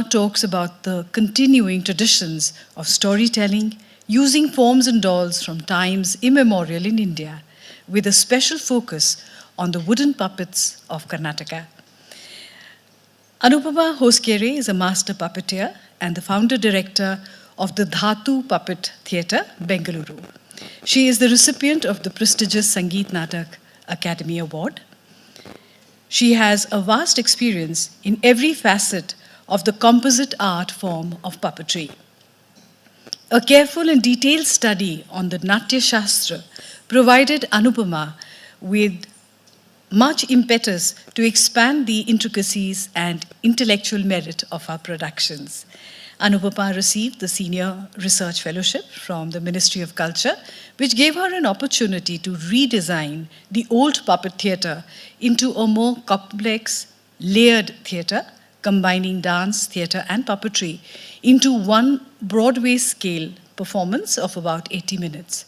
talks about the continuing traditions of storytelling using forms and dolls from times immemorial in India, with a special focus on the wooden puppets of Karnataka. Anupama Hoskere is a master puppeteer and the founder director of the Dhatu Puppet Theatre, Bengaluru. She is the recipient of the prestigious Sangeet Natak Academy Award. She has a vast experience in every facet of the composite art form of puppetry. A careful and detailed study on the Natya Shastra provided Anupama with much impetus to expand the intricacies and intellectual merit of our productions. Anupama received the Senior Research Fellowship from the Ministry of Culture, which gave her an opportunity to redesign the old puppet theatre into a more complex, layered theatre, combining dance, theatre, and puppetry into one Broadway scale performance of about 80 minutes.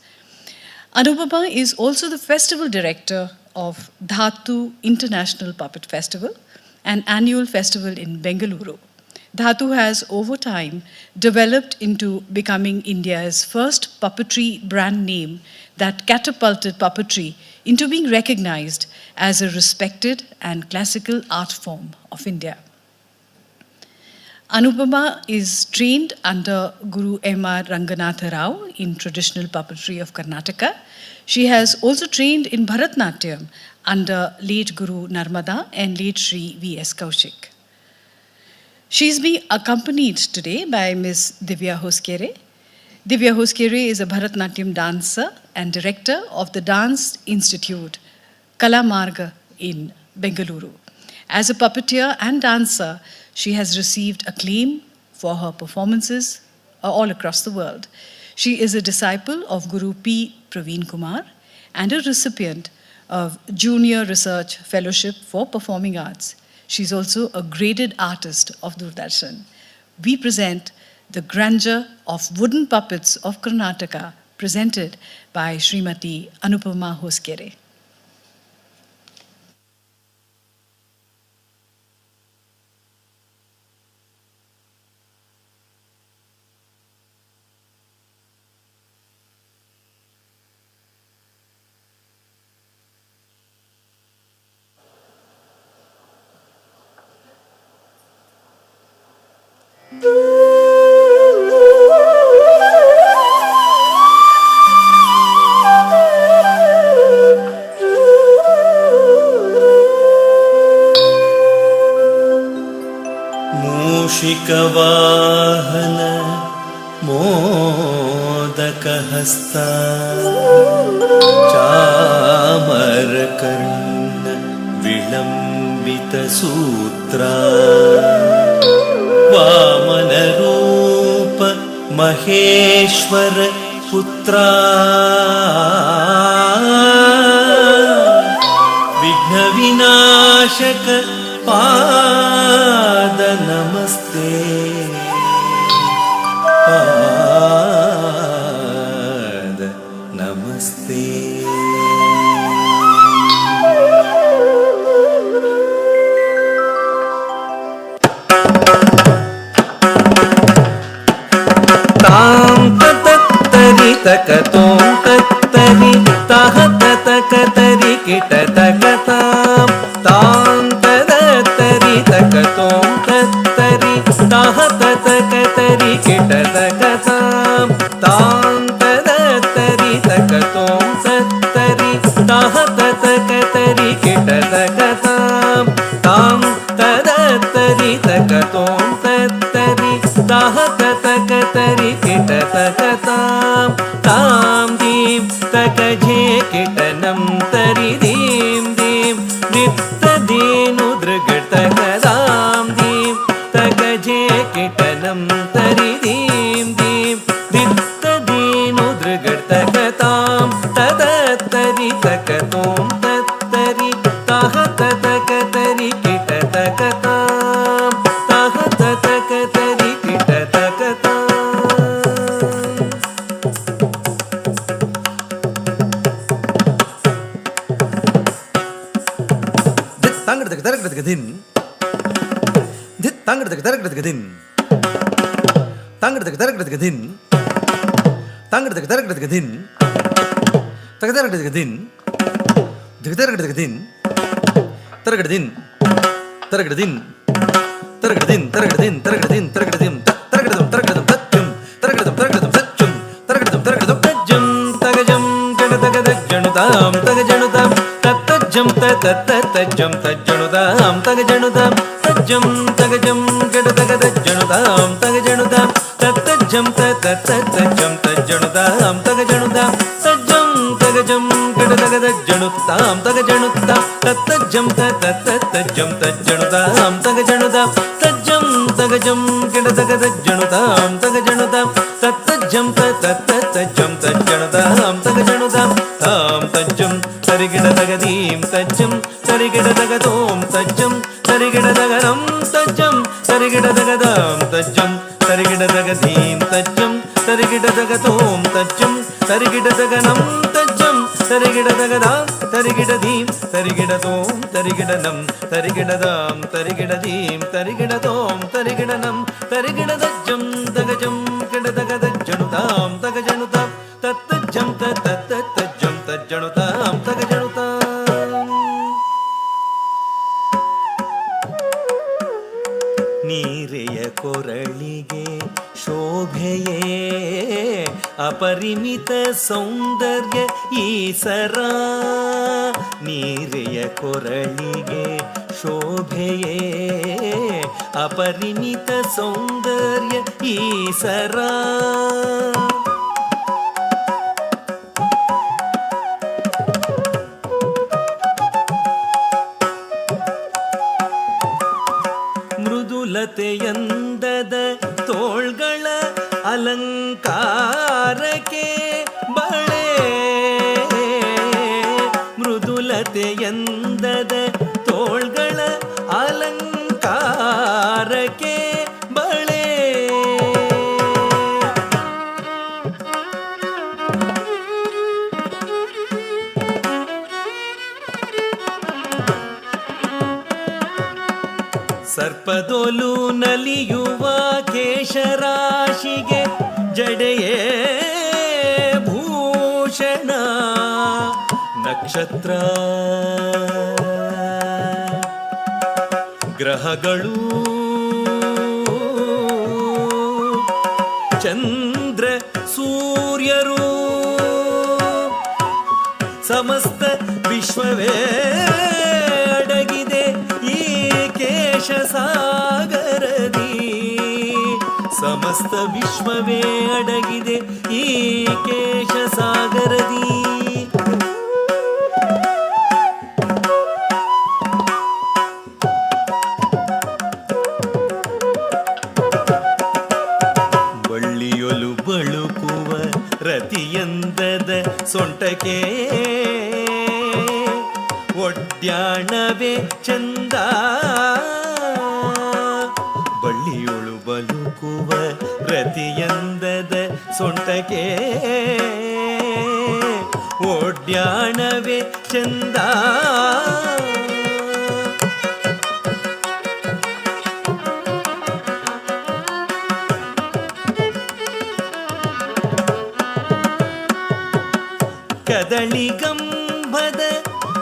Anupama is also the festival director of Dhatu International Puppet Festival, an annual festival in Bengaluru. Dhatu has over time developed into becoming India's first puppetry brand name that catapulted puppetry into being recognized as a respected and classical art form of India. Anupama is trained under Guru M.R. Ranganatha Rao in traditional puppetry of Karnataka. She has also trained in Bharatnatyam under late Guru Narmada and late Sri V.S. Kaushik. She is being accompanied today by Ms. Divya Hoskere. Divya Hoskere is a Bharatnatyam dancer and director of the Dance Institute, Kala Marga in Bengaluru. As a puppeteer and dancer, she has received acclaim for her performances all across the world. She is a disciple of Guru P. Praveen Kumar and a recipient of Junior Research Fellowship for Performing Arts. She is also a graded artist of Doordarshan. We present the grandeur of wooden puppets of Karnataka, presented by Srimati Anupama Hoskere. मूषिकवाहन मोदकहस्ता चामरकर्ण विलम्बितसूत्रा वामनरूप Maheshwar पुत्रा विघ्नविनाशक पाद नमस्ते पाद नमस्ते तां ततरि तकतों ततरि तह ततकतरि kit तकतां तां ततरि तकतों ततरि तह ततकतरि kit तकतां तां ततरि तकतों ततरि तह ततकतरि किट तकतां तां ततरि तकतों ततरि तह ततकतरि किट तकतां तां दीं तकझे किटनं तरि दीं दीं नित्यदीनु दृगतकदां दीं तकझे किटनं तरि दीं दीं नित्यदीनु दृगतकतां तदत्तरि तकतों तत्तरि तह ततकतरि किट तकतां तह ततकतरि किट तकतां ತಂಗಡದಗ ತರಗಡದಗ ದಿನ್ ತಂಗಡದಗ ತರಗಡದಗ ದಿನ್ ತಂಗಡದಗ ತರಗಡದಗ ದಿನ್ ತಗದರಗಡದಗ ದಿನ್ ದಿಗದರಗಡದಗ ದಿನ್ ತರಗಡದಿನ್ ತರಗಡದಿನ್ ತರಗಡದಿನ್ ತರಗಡದಿನ್ ತರಗಡದಿನ್ ತರಗಡದಿನ್ ತರಗಡದಂ ತರಗಡದಂ ತಜ್ಜಂ ತರಗಡದಂ ತರಗಡದಂ ಸಜ್ಜಂ ತರಗಡದಂ ತರಗಡದಂ ತಜ್ಜಂ ತಗಜಂ ಜಡದಗದ ಜಣುದಾಂ ತಗಜಣುದಾಂ ತತ್ತಜ್ಜಂ ತತ್ತಜ್ಜಂ ತಜ್ಜಣುದಾಂ ತಗಜಣುದಾಂ ತಜ್ಜಂ ತಗಜಂ ಜಡದಗದ ಜಣುದಾಂ ತಗಜಣುದಾಂ ತತ್ತಜ್ಜಂ ತತ್ತಜ್ಜಂ ತಜ್ಜಣುದಾಂ ತಗಜಣುದಾಂ ಸಜ್ಜಂ ತಗಜಂ ಜಡದಗದ ಜಣುತಾಂ ತಗಜಣುತಾಂ ತತ್ತಜ್ಜಂ ತತ್ತಜ್ಜಂ ತಜ್ಜಣುದಾಂ ತಗಜಣುದಾಂ ತಜ್ಜಂ ತಗಜಂ ಜಡದಗದ ಜಣುತಾಂ ತಗಜಣುದಾಂ ತತ್ತಜ್ಜಂ ತತ್ತಜ್ಜಂ ತಜ್ಜಣುದಾಂ ತಗಜಣುದಾಂ ತಾಂ ತಜ್ಜಂ ತರಿಗಿಡದಗದೀಂ ತಜ್ಜಂ ತರಿಗಿಡದಗದೋಂ ತಜ್ಜಂ ತರಿಗಿಡದಗರಂ ತಜ್ಜಂ ತರಿಗಿಡದಗದಾಂ ತಜ್ಜಂ ತರಿಗಿಡದಗದೀಂ ತಜ್ಜಂ ತರಿಗಿಡದಗತೋಂ ತಜ್ಜಂ ತರಿಗಿಡದಗನಂ ತಜ್ಜಂ ತರಿಗಿಡದಗದಾಂ ತರಿಗಿಡದೀಂ ತರಿಗಿಡತೋಂ ತರಿಗಿಡನಂ ತರಿಗಿಡದಾಂ ತರಿಗಿಡದೀಂ ತರಿಗಿಡತೋಂ ತರಿಗಿಡನಂ ತರಿಗಿಡದಜ್ಜಂ ತಗಜಂ ಗಿಡದಗದಜ್ಜಣುತಾಂ ತಗಜಣುತಾಂ ತತ್ತಜ್ಜಂ ತತ್ತಜ್ಜಂ ತಜ್ಜಣುತಾಂ ತಗಜಣುತಾಂ ನೀರೆಯ ಕೊರಳಿಗೆ ಶೋಭೆಯೇ ಅಪರಿಮಿತ ಸೌಂದರ್ಯ ಈಸರ ನೀರೆಯ ಕೊರಳಿಗೆ ಶೋಭೆಯೇ ಅಪರಿಮಿತ ಸೌಂದರ್ಯ ಈಸರ ಮೃದುಲತೆಯಂದದ ತೋಳ್ಗಳ ಅಲಂಕಾರಕ್ಕೆ ಬಳೆ ಮೃದುಲತೆಯಂದದ ತೋಳ್ಗಳ ಅಲಂಕಾರಕ್ಕೆ ಬಳೆ ಸರ್ಪದೋಲು ನಲಿಯುವ ಕೇಶರಾಶಿಗೆ ಜಡೆಯೇ ಭೂಷಣ ನಕ್ಷತ್ರ ಗ್ರಹಗಳು ಚಂದ್ರ ಸೂರ್ಯರು ಸಮಸ್ತ ವಿಶ್ವವೇ ಅಡಗಿದೆ ಈ ಕೇಶ ಸಾಗರದಿ ಸಮಸ್ತ ವಿಶ್ವವೇ ಅಡಗಿದೆ ಈ ಕೇಶ ಸಾಗರದಿ ಬಳ್ಳಿಯೊಲು ಬಳುಕುವ ರತಿಯಂದದ ಸೊಂಟಕ್ಕೆ ಒಡ್ಯಾಣವೇ ಚಂದ ಬಳ್ಳಿಯೊಳು ಬಲುಕುವ ರತಿಯಂದದ ಸೊಂಟಕ್ಕೆ ಒಡ್ಯಾಣವೇ ಚಂದ ಕದಳಿಗಂಬದ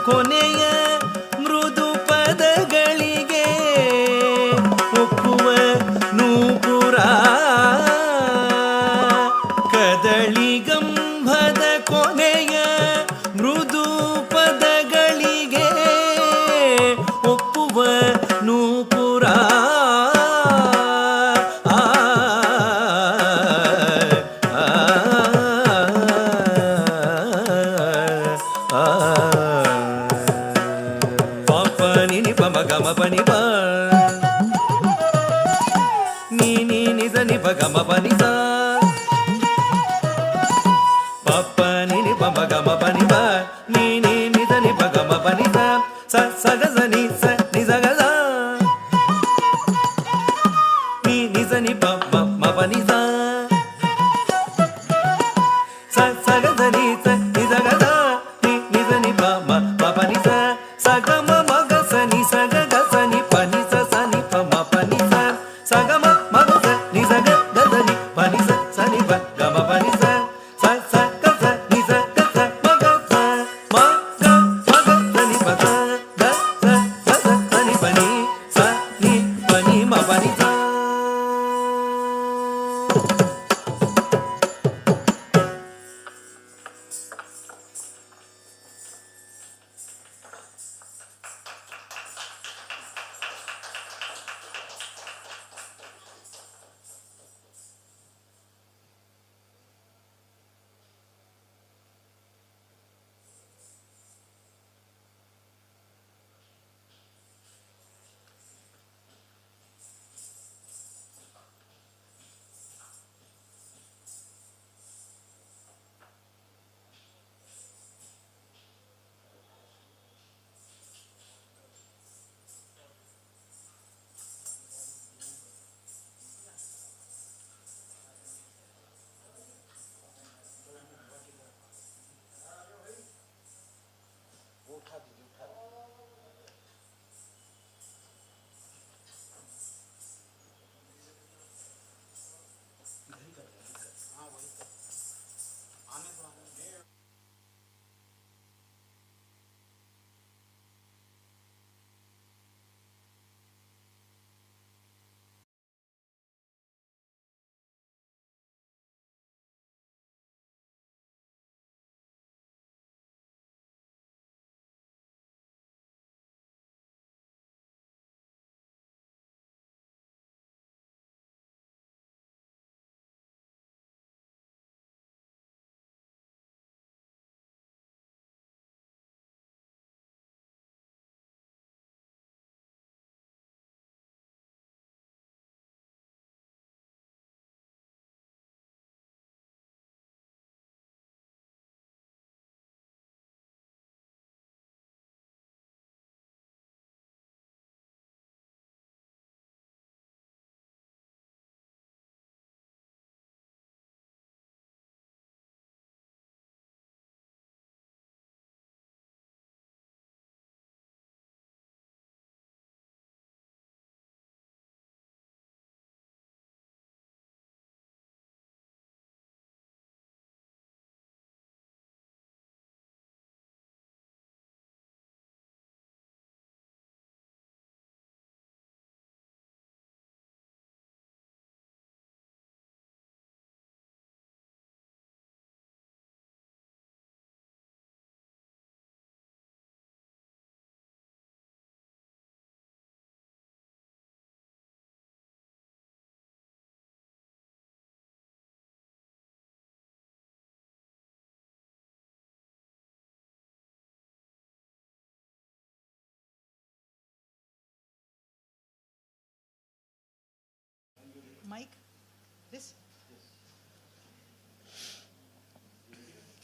ಕೊನೆಯ ಮೃದು ಪದಗಳಿಗೆ ಒಪ್ಪುವ ನೂಪುರ ಕದಳಿಗಂಬದ ಕೊನೆಯ ಮೃದು ಪದಗಳಿಗೆ ಒಪ್ಪುವ ನೂಪುರ పని ప నీ నీ నిజ నిప గమ పని స పప్ప ని ని పమ గమ పని ప నీ నీ నిజ నిప గమ పని స స స గ స ని స ని స గ స నీ నిజ ని ప మ మ పని స స స గ స ని స ని స గ స ని నిజ ని ప మ మ పని స స గ మ మ గ స ని స గ గ స ని ప ని స స ని ప మ పని స pani sa sa ni ba ga ma pani sa sa sa ga sa ni sa ga sa ma ga sa ma ga sa ni ba sa ga sa ni pa ni sa ni pa ni ma pa ni sa. Mike, this?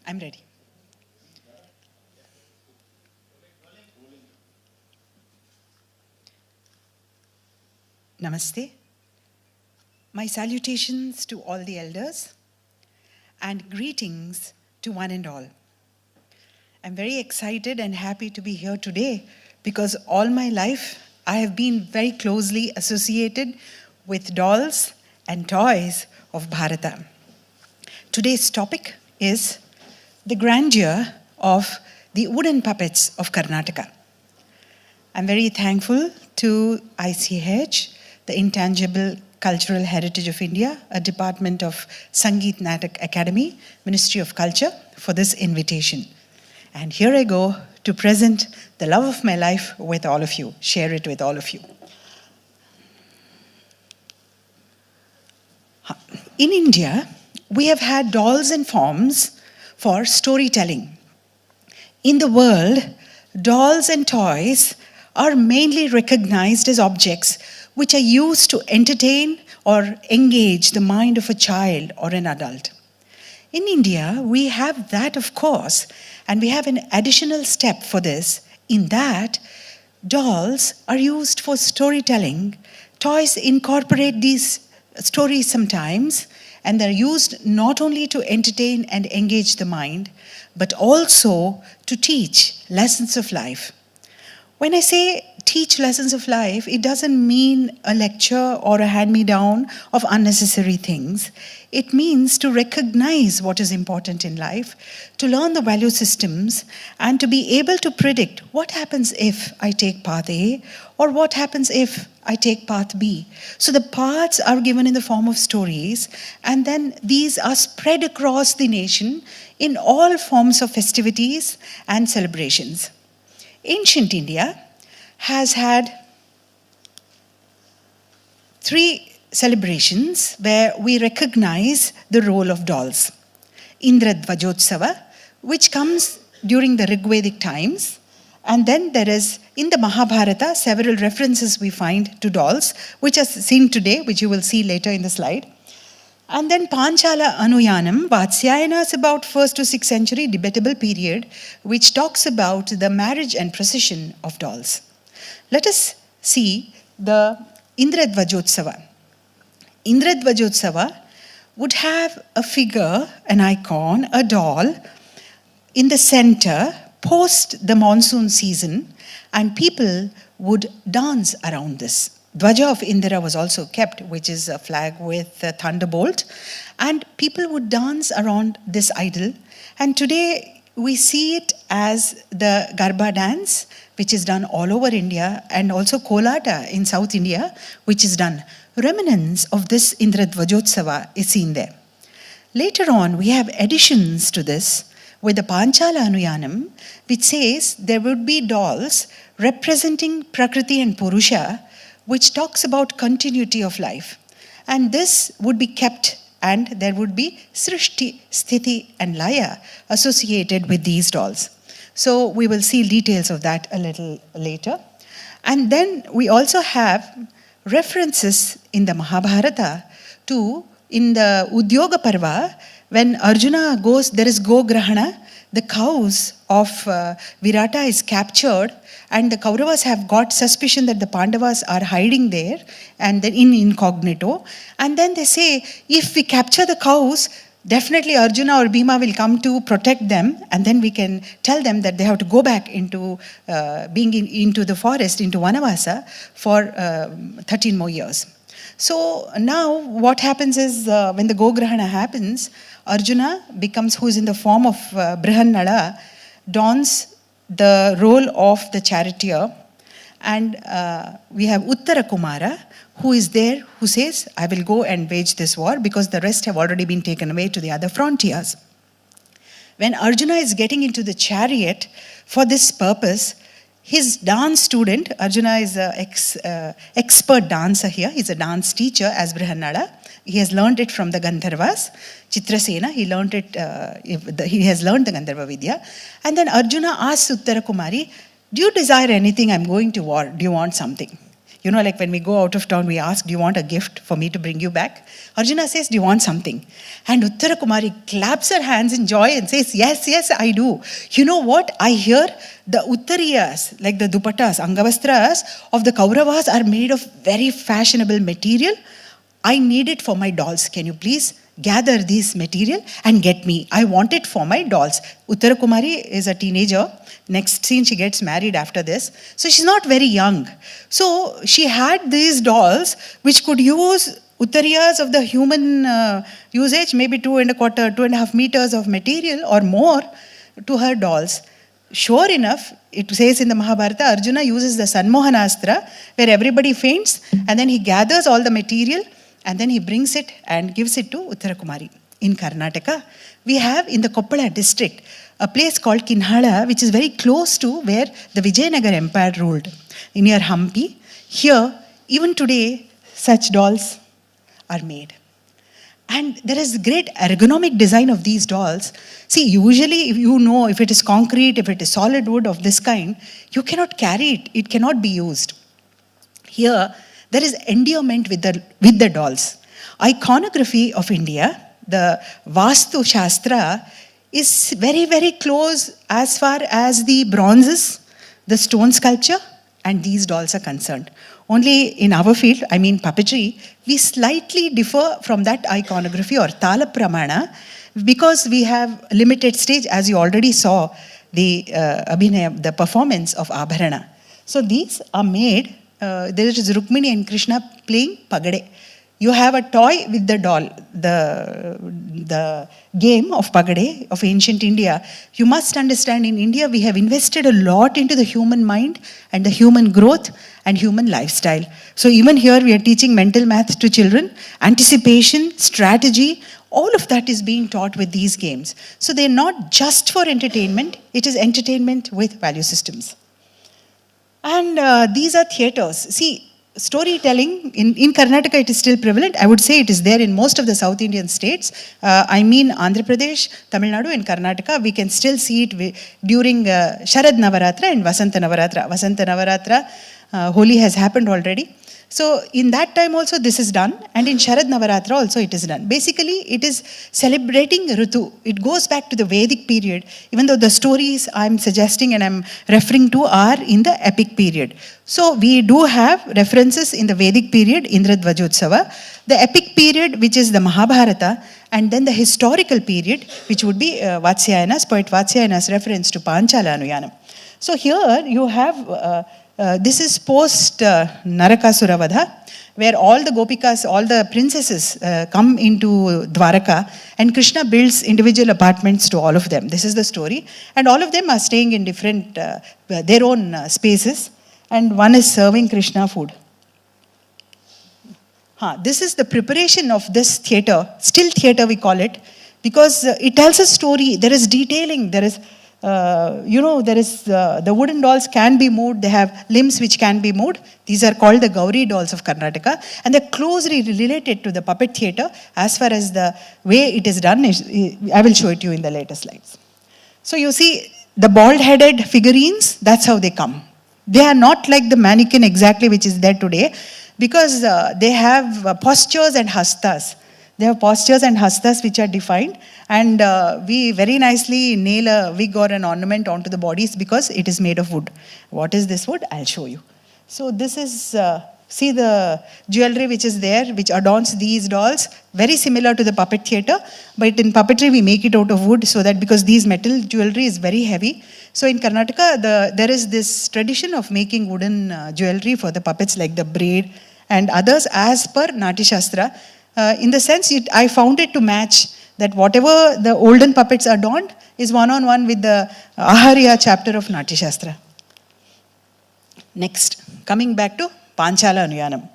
I'm ready. Namaste. My salutations to all the elders and greetings to one and all. I'm very excited and happy to be here today because all my life I have been very closely associated with dolls and toys of Bharata. Today's topic is the grandeur of the wooden puppets of Karnataka. I'm very thankful to ICH, the Intangible Cultural Heritage of India, a department of Sangeet Natak Academy, Ministry of Culture, for this invitation. And here I go to present the love of my life with all of you, share it with all of you. In India, we have had dolls and forms for storytelling. In the world, dolls and toys are mainly recognized as objects which are used to entertain or engage the mind of a child or an adult. In India, we have that, of course, and we have an additional step for this, in that dolls are used for storytelling. Toys incorporate these stories sometimes, and they're used not only to entertain and engage the mind, but also to teach lessons of life. When I say teach lessons of life, it doesn't mean a lecture or a hand-me-down of unnecessary things. It means to recognize what is important in life, to learn the value systems, and to be able to predict what happens if I take path A or what happens if I take path B. So the paths are given in the form of stories, and then these are spread across the nation in all forms of festivities and celebrations. Ancient India has had 3 celebrations where we recognize the role of dolls. Indra Dvajotsava, which comes during the Rigvedic times, and then there is, in the Mahabharata, several references we find to dolls, which are seen today, which you will see later in the slide. And then Panchala Anuyanam, Vatsyayana is about 1st to 6th century, debatable period, which talks about the marriage and procession of dolls. Let us see the Indra Dvajotsava. Indra Dvajotsava would have a figure, an icon, a doll, in the center, post the monsoon season, and people would dance around this. Dvaja of Indra was also kept, which is a flag with a thunderbolt, and people would dance around this idol. And today we see it as the Garba dance, which is done all over India, and also Kolata in South India, which is done. Remnants of this Indra Dvajotsava is seen there. Later on, we have additions to this with the Panchala Anuyanam, which says there would be dolls representing Prakriti and Purusha, which talks about continuity of life. And this would be kept, and there would be Srishti, Sthiti, and Laya associated with these dolls. So we will see details of that a little later. And then we also have references in the Mahabharata to, in the Udyoga Parva, when Arjuna goes, there is Go Grahana, the cows of Virata is captured, and the Kauravas have got suspicion that the Pandavas are hiding there, and then in incognito. And then they say, if we capture the cows, definitely Arjuna or Bhima will come to protect them, and then we can tell them that they have to go back into into the forest, into Vanavasa, for 13 more years. So now what happens is, when the Gograhana happens, Arjuna becomes, who is in the form of Brihannala, dons the role of the charioteer, and we have Uttara Kumara, who is there, who says, I will go and wage this war, because the rest have already been taken away to the other frontiers. When Arjuna is getting into the chariot for this purpose, his dance student, Arjuna is an expert dancer here, he's a dance teacher as Brihannala. He has learned it from the Gandharvas. Chitrasena, he has learned the Gandharva Vidya. And then Arjuna asks Uttara Kumari, do you desire anything? I'm going to war. Do you want something? You know, like when we go out of town, we ask, do you want a gift for me to bring you back? Arjuna says, do you want something? And Uttara Kumari claps her hands in joy and says, yes, yes, I do. You know what? I hear the uttariyas, like the dupattas, angavastras of the Kauravas are made of very fashionable material. I need it for my dolls. Can you please gather this material and get me? I want it for my dolls. Uttara Kumari is a teenager. Next scene, she gets married after this. So she's not very young. So she had these dolls which could use uttariyas of the human usage, maybe 2.25 meters of material or more to her dolls. Sure enough, it says in the Mahabharata, Arjuna uses the Sanmohanastra, where everybody faints, and then he gathers all the material, and then he brings it and gives it to Uttara Kumari. In Karnataka, we have in the Koppala district a place called Kinhala, which is very close to where the Vijayanagar Empire ruled, near Hampi. Here, even today, such dolls are made. And there is great ergonomic design of these dolls. See, usually, if you know, if it is concrete, if it is solid wood of this kind, you cannot carry it. It cannot be used. Here, there is endearment with the dolls. Iconography of India, the Vastu Shastra, is very, very close as far as the bronzes, the stone sculpture, and these dolls are concerned. Only in our field, I mean puppetry, we slightly differ from that iconography or Tala Pramana, because we have limited stage, as you already saw the Abhinaya, the performance of Abharana. So these are made, there is Rukmini and Krishna playing pagade. You have a toy with the doll, the game of pagade of ancient India. You must understand, in India we have invested a lot into the human mind and the human growth and human lifestyle. So even here we are teaching mental math to children, anticipation, strategy, all of that is being taught with these games. So they're not just for entertainment, it is entertainment with value systems. And these are theatres. See, storytelling, in Karnataka it is still prevalent. I would say it is there in most of the South Indian states. I mean Andhra Pradesh, Tamil Nadu and Karnataka. We can still see it during Sharad Navaratra and Vasanta Navaratra. Vasanta Navaratra, Holi has happened already. So in that time also this is done, and in Sharad Navaratra also it is done. Basically it is celebrating Ritu. It goes back to the Vedic period, even though the stories I'm suggesting and I'm referring to are in the epic period. So we do have references in the Vedic period, Indra Dvajotsava, the epic period which is the Mahabharata, and then the historical period which would be Vatsyayana's, poet Vatsyayana's reference to Panchala Anuyanam. So here you have this is post Narakasura Vadha, where all the Gopikas, all the princesses come into Dwaraka, and Krishna builds individual apartments to all of them. This is the story. And all of them are staying in different, their own spaces, and one is serving Krishna food. This is the preparation of this theatre, still theatre we call it, because it tells a story. There is detailing, there is the wooden dolls can be moved. They have limbs which can be moved. These are called the Gauri dolls of Karnataka, and they're closely related to the puppet theatre as far as the way it is done. I will show it to you in the later slides. So you see the bald-headed figurines, that's how they come. They are not like the mannequin exactly which is there today, because they have postures and hastas. They have postures and hastas which are defined, and we very nicely nail a wig or an ornament onto the bodies because it is made of wood. What is this wood? I'll show you. So this is, see the jewelry which is there, which adorns these dolls, very similar to the puppet theatre, but in puppetry we make it out of wood, so that because these metal jewelry is very heavy. So in Karnataka, there is this tradition of making wooden jewelry for the puppets, like the braid and others, as per Nati Shastra. In the sense, I found it to match that whatever the olden puppets adorned is one-on-one with the Aharya chapter of Nati Shastra. Next, coming back to Panchala Anuyanam.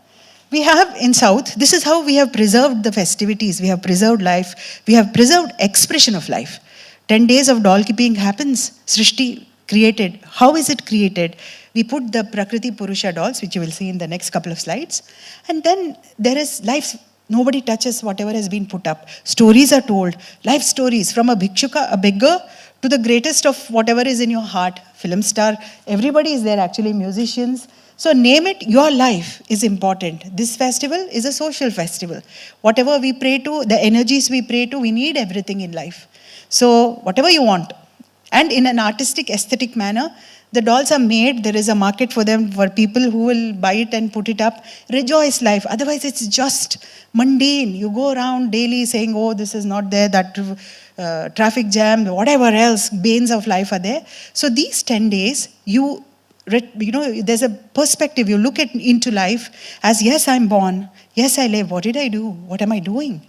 We have in South, this is how we have preserved the festivities, we have preserved life, we have preserved expression of life. 10 days of doll keeping happens, Srishti created. How is it created? We put the Prakriti Purusha dolls, which you will see in the next couple of slides, and then there is life. Nobody touches whatever has been put up. Stories are told, life stories from a bhikshuka, a beggar, to the greatest of whatever is in your heart, film star, everybody is there actually, musicians. So name it, your life is important. This festival is a social festival. Whatever we pray to, the energies we pray to, we need everything in life. So whatever you want. And in an artistic, aesthetic manner, the dolls are made, there is a market for them, for people who will buy it and put it up. Rejoice life. Otherwise, it's just mundane. You go around daily saying, oh, this is not there, that traffic jam, whatever else, banes of life are there. So these 10 days, there's a perspective. You look into life as, yes, I'm born. Yes, I live. What did I do? What am I doing?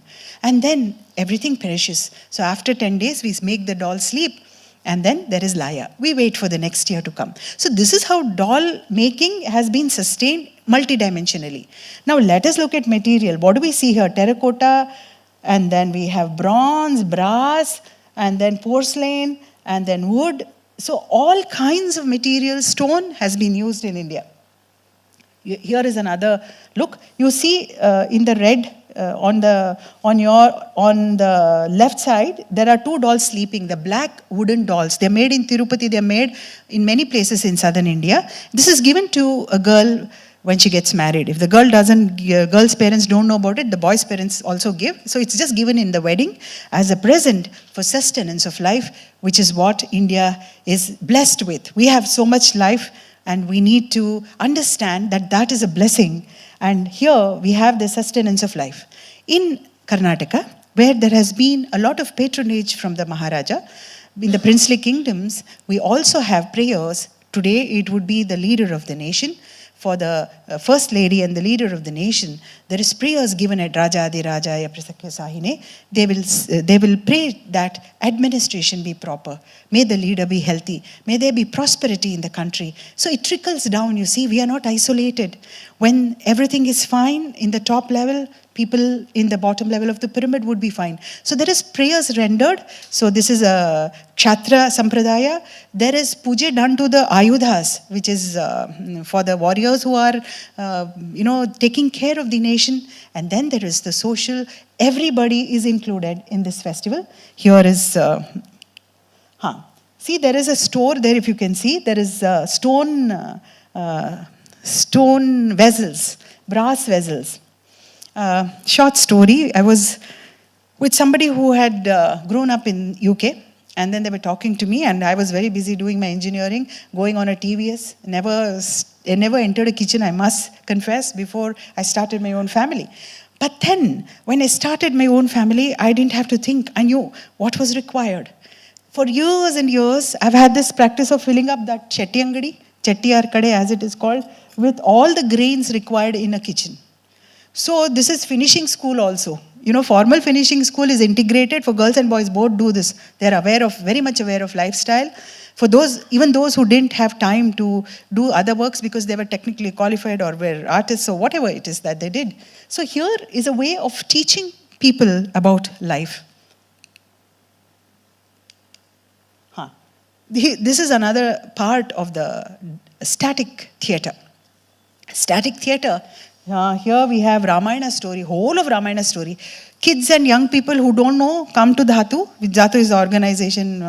And then everything perishes. So after 10 days, we make the doll sleep. And then there is Laya. We wait for the next year to come. So this is how doll making has been sustained multidimensionally. Now let us look at material. What do we see here? Terracotta, and then we have bronze, brass, and then porcelain, and then wood. So all kinds of materials, stone has been used in India. Here is another look. You see in the red, on the left side, there are two dolls sleeping, the black wooden dolls. They're made in Tirupati, they're made in many places in southern India. This is given to a girl when she gets married. If the girl's parents don't know about it, the boy's parents also give. So it's just given in the wedding as a present for sustenance of life, which is what India is blessed with. We have so much life, and we need to understand that that is a blessing. And here we have the sustenance of life. In Karnataka, where there has been a lot of patronage from the Maharaja, in the princely kingdoms, we also have prayers Today, it would be the leader of the nation. For the first lady and the leader of the nation, there is prayers given at Rajadi Rajaya Prasakya Sahine. They will pray that administration be proper. May the leader be healthy. May there be prosperity in the country. So it trickles down, you see, we are not isolated. When everything is fine in the top level, people in the bottom level of the pyramid would be fine. So there is prayers rendered. So this is a Kshatriya Sampradaya. There is puja done to the Ayudhas, which is for the warriors who are, taking care of the nation. And then there is the social. Everybody is included in this festival. Here is, see, there is a store there, if you can see. There is stone vessels, brass vessels. Short story, I was with somebody who had grown up in UK, and then they were talking to me, and I was very busy doing my engineering, going on a TVS. I never entered a kitchen, I must confess, before I started my own family. But then, when I started my own family, I didn't have to think. I knew what was required. For years and years, I've had this practice of filling up that chettiyangadi, chettiyar kade as it is called, with all the grains required in a kitchen. So this is finishing school also. Formal finishing school is integrated for girls and boys. Both do this. They're very much aware of lifestyle. For even those who didn't have time to do other works because they were technically qualified or were artists or whatever it is that they did. So here is a way of teaching people about life. This is another part of the static theatre. Static theatre. Here we have Ramayana story, whole of Ramayana story. Kids and young people who don't know come to Dhatu. Dhatu is the organization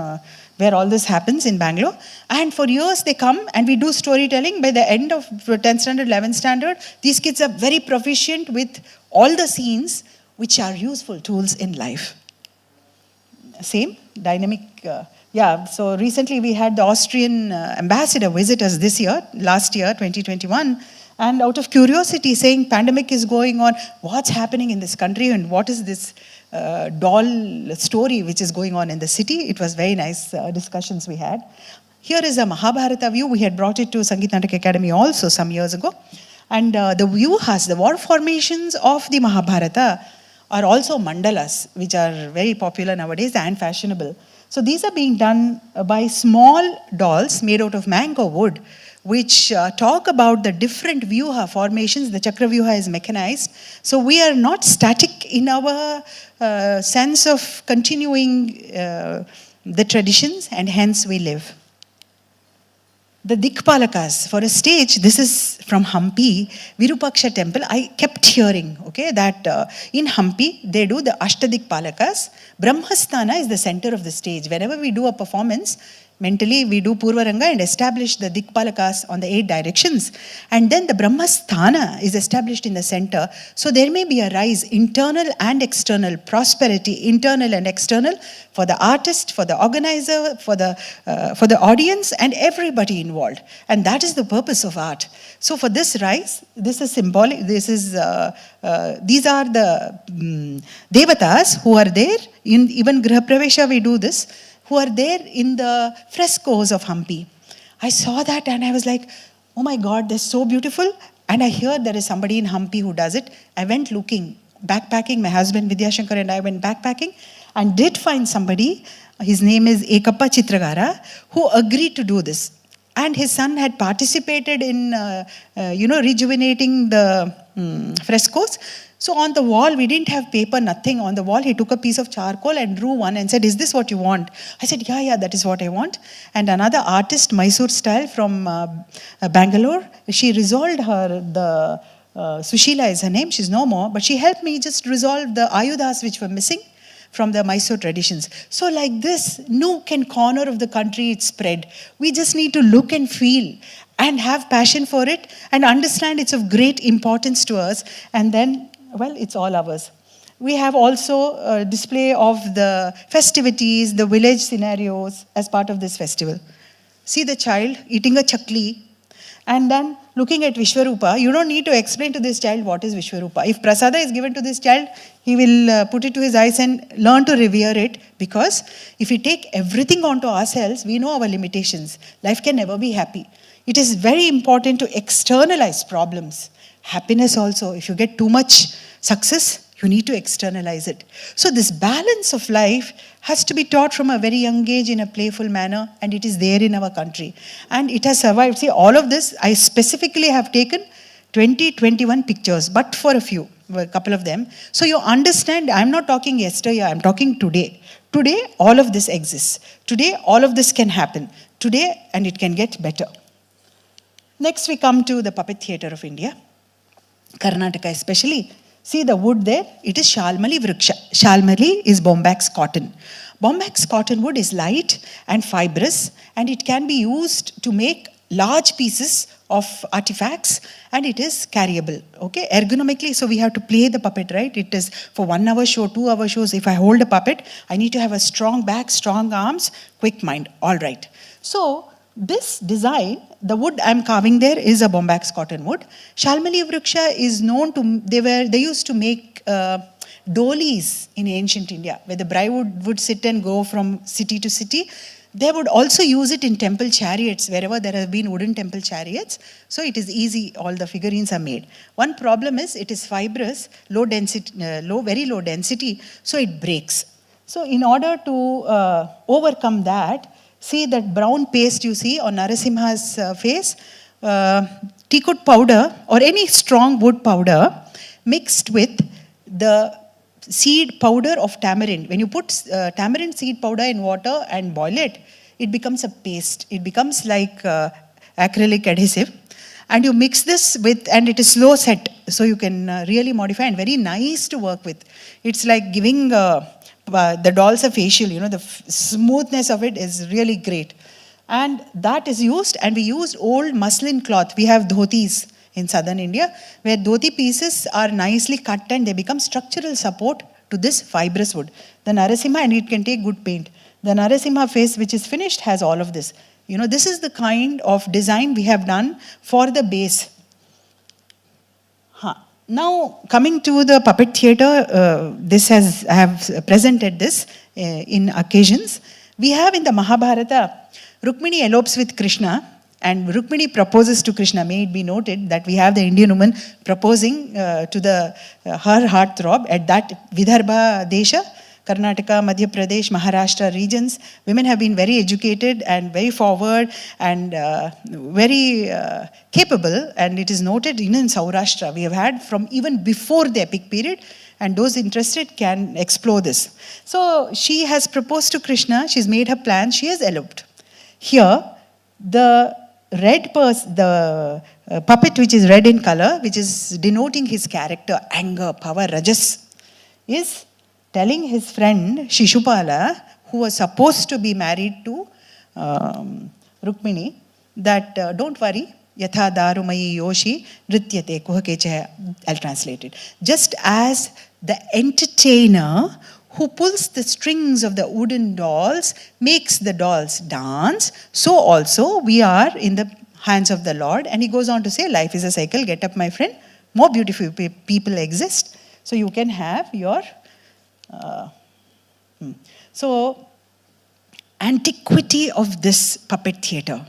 where all this happens in Bangalore. And for years they come and we do storytelling. By the end of 10th standard, 11th standard, these kids are very proficient with all the scenes which are useful tools in life. Same, dynamic. So recently we had the Austrian ambassador visit us last year, 2021. And out of curiosity, saying pandemic is going on, what's happening in this country and what is this doll story which is going on in the city? It was very nice discussions we had. Here is a Mahabharata view. We had brought it to Sangeet Natak Academy also some years ago. And the Vyuhas, the war formations of the Mahabharata are also mandalas, which are very popular nowadays and fashionable. So these are being done by small dolls made out of mango wood, which talk about the different Vyuha formations. The Chakra Vyuha is mechanized. So we are not static in our sense of continuing the traditions, and hence we live. The Dikpalakas, for a stage, this is from Hampi, Virupaksha temple. I kept hearing, that in Hampi, they do the Ashtadikpalakas. Brahmasthana is the center of the stage. Whenever we do a performance, mentally we do Purvaranga and establish the Dikpalakas on the 8 directions. And then the Brahmasthana is established in the center. So there may be a rise, internal and external, prosperity, internal and external, for the artist, for the organizer, for the audience, and everybody involved. And that is the purpose of art. So for this rise, this is symbolic. These are the devatas who are there. In even Griha Pravesha we do this, who are there in the frescoes of Hampi. I saw that and I was like, oh my God, they're so beautiful. And I hear there is somebody in Hampi who does it. I went looking, backpacking. My husband Vidyashankar and I went backpacking and did find somebody. His name is Ekappa Chitragara, who agreed to do this. And his son had participated in, rejuvenating the frescoes. So on the wall, we didn't have paper, nothing. On the wall, he took a piece of charcoal and drew one and said, is this what you want? I said, yeah, that is what I want. And another artist, Mysore style from Bangalore, she resolved Sushila is her name, she's no more, but she helped me just resolve the ayudhas which were missing from the Mysore traditions. So like this, nook and corner of the country, it's spread. We just need to look and feel and have passion for it and understand it's of great importance to us. And then, well, it's all ours. We have also a display of the festivities, the village scenarios as part of this festival. See the child eating a chakli And then looking at Vishwarupa, you don't need to explain to this child what is Vishwarupa. If prasada is given to this child, he will put it to his eyes and learn to revere it, because if we take everything onto ourselves, we know our limitations. Life can never be happy. It is very important to externalize problems. Happiness also, if you get too much success, you need to externalize it. So this balance of life has to be taught from a very young age in a playful manner, and it is there in our country. And it has survived. See, all of this, I specifically have taken 21 pictures, but for a couple of them. So you understand, I'm not talking yesterday, I'm talking today. Today, all of this exists. Today, all of this can happen. Today, and it can get better. Next, we come to the Puppet Theatre of India, Karnataka especially. See the wood there, it is Shalmali Vriksha. Shalmali is Bombax cotton. Bombax cotton wood is light and fibrous, and it can be used to make large pieces of artifacts, and it is carryable, okay? Ergonomically, so we have to play the puppet, right? It is for 1 hour show, 2 hour shows. If I hold a puppet, I need to have a strong back, strong arms, quick mind, all right. So this design, the wood I'm carving there is a Bombax cotton wood. Shalmali Vriksha is known to, they used to make dolis in ancient India, where the bride would sit and go from city to city. They would also use it in temple chariots, wherever there have been wooden temple chariots. So it is easy, all the figurines are made. One problem is it is fibrous, low density, very low density, so it breaks. So in order to overcome that, see that brown paste you see on Narasimha's face, teakwood powder or any strong wood powder mixed with the seed powder of tamarind. When you put tamarind seed powder in water and boil it, it becomes a paste. It becomes like acrylic adhesive. And you mix this with, and it is slow set, so you can really modify, and very nice to work with. It's like giving the dolls a facial, you know, the smoothness of it is really great. And that is used, and we used old muslin cloth. We have dhotis in southern India, where dhoti pieces are nicely cut and they become structural support to this fibrous wood. The Narasimha, and it can take good paint. The Narasimha face, which is finished, has all of this. You know, this is the kind of design we have done for the base. Now, coming to the puppet theatre, I have presented this in occasions. We have in the Mahabharata, Rukmini elopes with Krishna, and Rukmini proposes to Krishna. May it be noted that we have the Indian woman proposing to her heartthrob at that Vidarbha Desha, Karnataka, Madhya Pradesh, Maharashtra regions. Women have been very educated and very forward and very capable, and it is noted in Saurashtra. We have had from even before the epic period, and those interested can explore this. So she has proposed to Krishna, she's made her plans, she has eloped. Here, the puppet which is red in color, which is denoting his character, anger, power, rajas, is telling his friend Shishupala, who was supposed to be married to Rukmini, that don't worry, yatha darumayi yoshi nrityate kuhakecha. I'll translate it. Just as the entertainer who pulls the strings of the wooden dolls makes the dolls dance, so also we are in the hands of the Lord. And he goes on to say, life is a cycle, get up my friend, more beautiful people exist, so you can have your So, antiquity of this puppet theatre.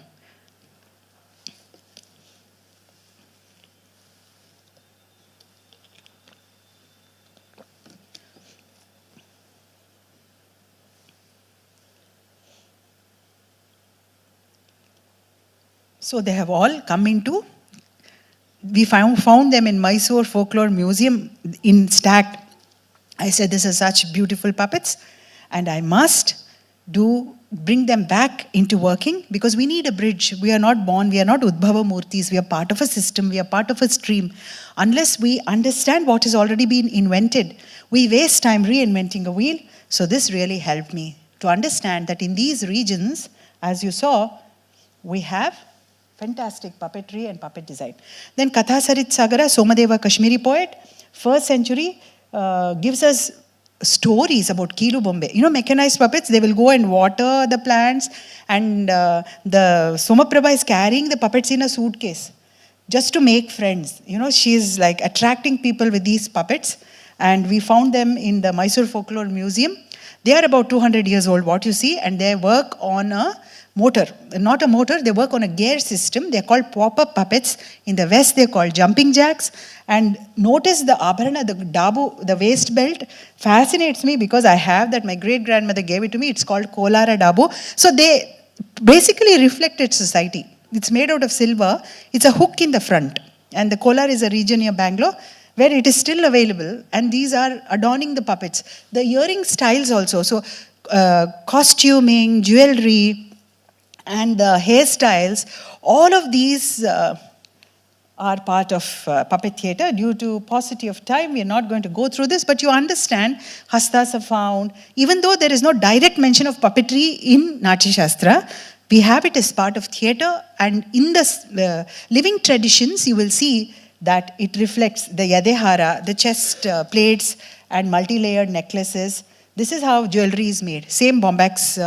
So they have all come into, we found them in Mysore Folklore Museum in stacked. I said, this are such beautiful puppets, and I must bring them back into working, because we need a bridge. We are not born, we are not Udbhava Murtis, we are part of a system, we are part of a stream. Unless we understand what has already been invented, we waste time reinventing a wheel. So this really helped me to understand that in these regions, as you saw, we have fantastic puppetry and puppet design. Then Katha Sarit Sagara, Somadeva, Kashmiri poet, 1st century, gives us stories about Kilu Bombay. You know, mechanized puppets, they will go and water the plants, and the Somaprabha is carrying the puppets in a suitcase just to make friends. You know, she's like attracting people with these puppets, and we found them in the Mysore Folklore Museum. They are about 200 years old, what you see, and they work on a motor. Not a motor, they work on a gear system. They're called pop-up puppets. In the West, they're called jumping jacks. And notice the abharana, the dabu, the waist belt, fascinates me because I have that. My great-grandmother gave it to me. It's called Kolara dabu. So they basically reflected society. It's made out of silver. It's a hook in the front. And the Kolar is a region near Bangalore where it is still available. And these are adorning the puppets. The earring styles also. So costuming, jewelry, and the hairstyles, all of these are part of puppet theatre. Due to paucity of time, we are not going to go through this, but you understand, hastas are found. Even though there is no direct mention of puppetry in Natya Shastra, we have it as part of theatre, and in the living traditions, you will see that it reflects the yadehara, the chest plates, and multi-layered necklaces. This is how jewelry is made. Same Bombax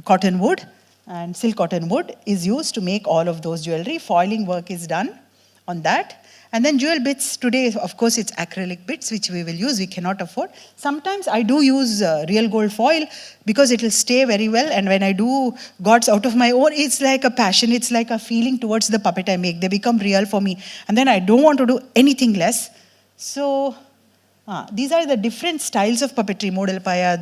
cotton wood and silk cotton wood is used to make all of those jewelry. Foiling work is done on that. And then jewel bits, today, of course, it's acrylic bits, which we will use, we cannot afford. Sometimes I do use real gold foil because it will stay very well. And when I do gods out of my own, it's like a passion, it's like a feeling towards the puppet I make. They become real for me. And then I don't want to do anything less. So these are the different styles of puppetry, Modalpaya,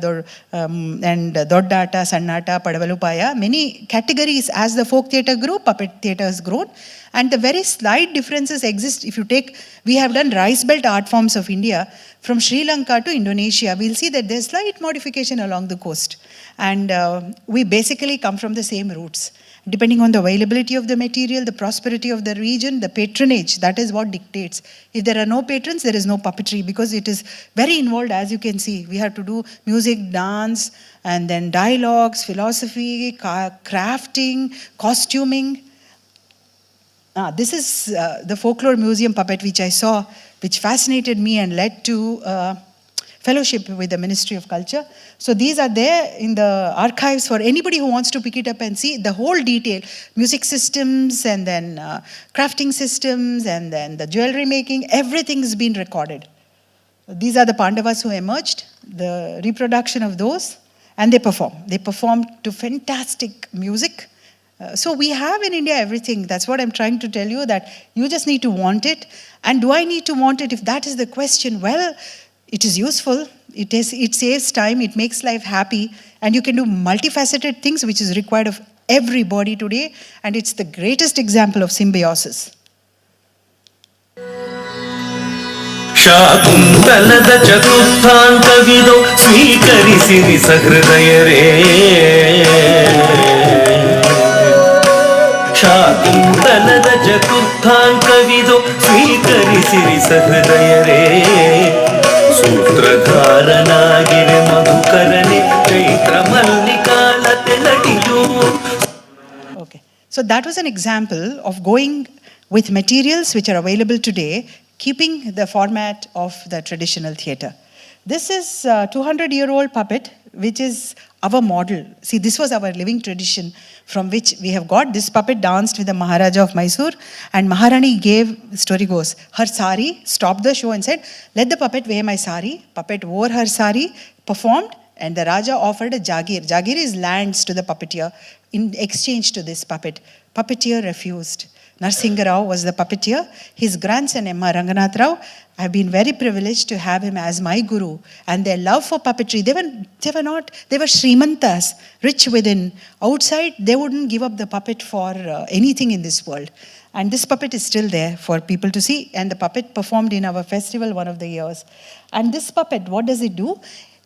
and Doddata, Sannata, Padavalupaya. Many categories as the folk theatre grew, puppet theatre has grown. And the very slight differences exist. If you take, we have done rice belt art forms of India from Sri Lanka to Indonesia. We'll see that there's slight modification along the coast. And we basically come from the same roots. Depending on the availability of the material, the prosperity of the region, the patronage, that is what dictates. If there are no patrons, there is no puppetry because it is very involved, as you can see. We have to do music, dance, and then dialogues, philosophy, crafting, costuming. This is the Folklore Museum puppet which I saw, which fascinated me and led to fellowship with the Ministry of Culture. So these are there in the archives for anybody who wants to pick it up and see the whole detail. Music systems, and then crafting systems, and then the jewelry making, everything's been recorded. These are the Pandavas who emerged, the reproduction of those, and they perform. They perform to fantastic music. So we have in India everything. That's what I'm trying to tell you, that you just need to want it. And do I need to want it? If that is the question, well, it is useful, it saves time, it makes life happy, and you can do multifaceted things which is required of everybody today, and it's the greatest example of symbiosis. ಶಾಕುಂತಲದ ಚತುರ್ಥಾಂಕವಿದೋ ಸ್ವೀಕರಿಸಿರಿ ಸಹೃದಯರೇ ಶಾಕುಂತಲದ ಚತುರ್ಥಾಂಕವಿದೋ ಸ್ವೀಕರಿಸಿರಿ ಸಹೃದಯರೇ ಸೂತ್ರಧಾರನಾಗಿರೆ ಮಧುಕರನೆ Chaitra ಮಲ್ಲಿಕಾಲತೆ ನಟಿಯು. Okay, so that was an example of going with materials which are available today, keeping the format of the traditional theatre. This is a 200-year-old puppet, which is our model. See, this was our living tradition from which we have got. This puppet danced with the Maharaja of Mysore, and Maharani gave, the story goes, her sari, stopped the show and said, let the puppet wear my sari. Puppet wore her sari, performed, and the Raja offered a jagir. Jagir is lands to the puppeteer in exchange to this puppet. Puppeteer refused. Narsinga Rao was the puppeteer. His grandson, Emma Ranganath Rao, I've been very privileged to have him as my guru. And their love for puppetry, they were Srimantas, rich within. Outside, they wouldn't give up the puppet for anything in this world. And this puppet is still there for people to see. And the puppet performed in our festival one of the years. And this puppet, what does it do?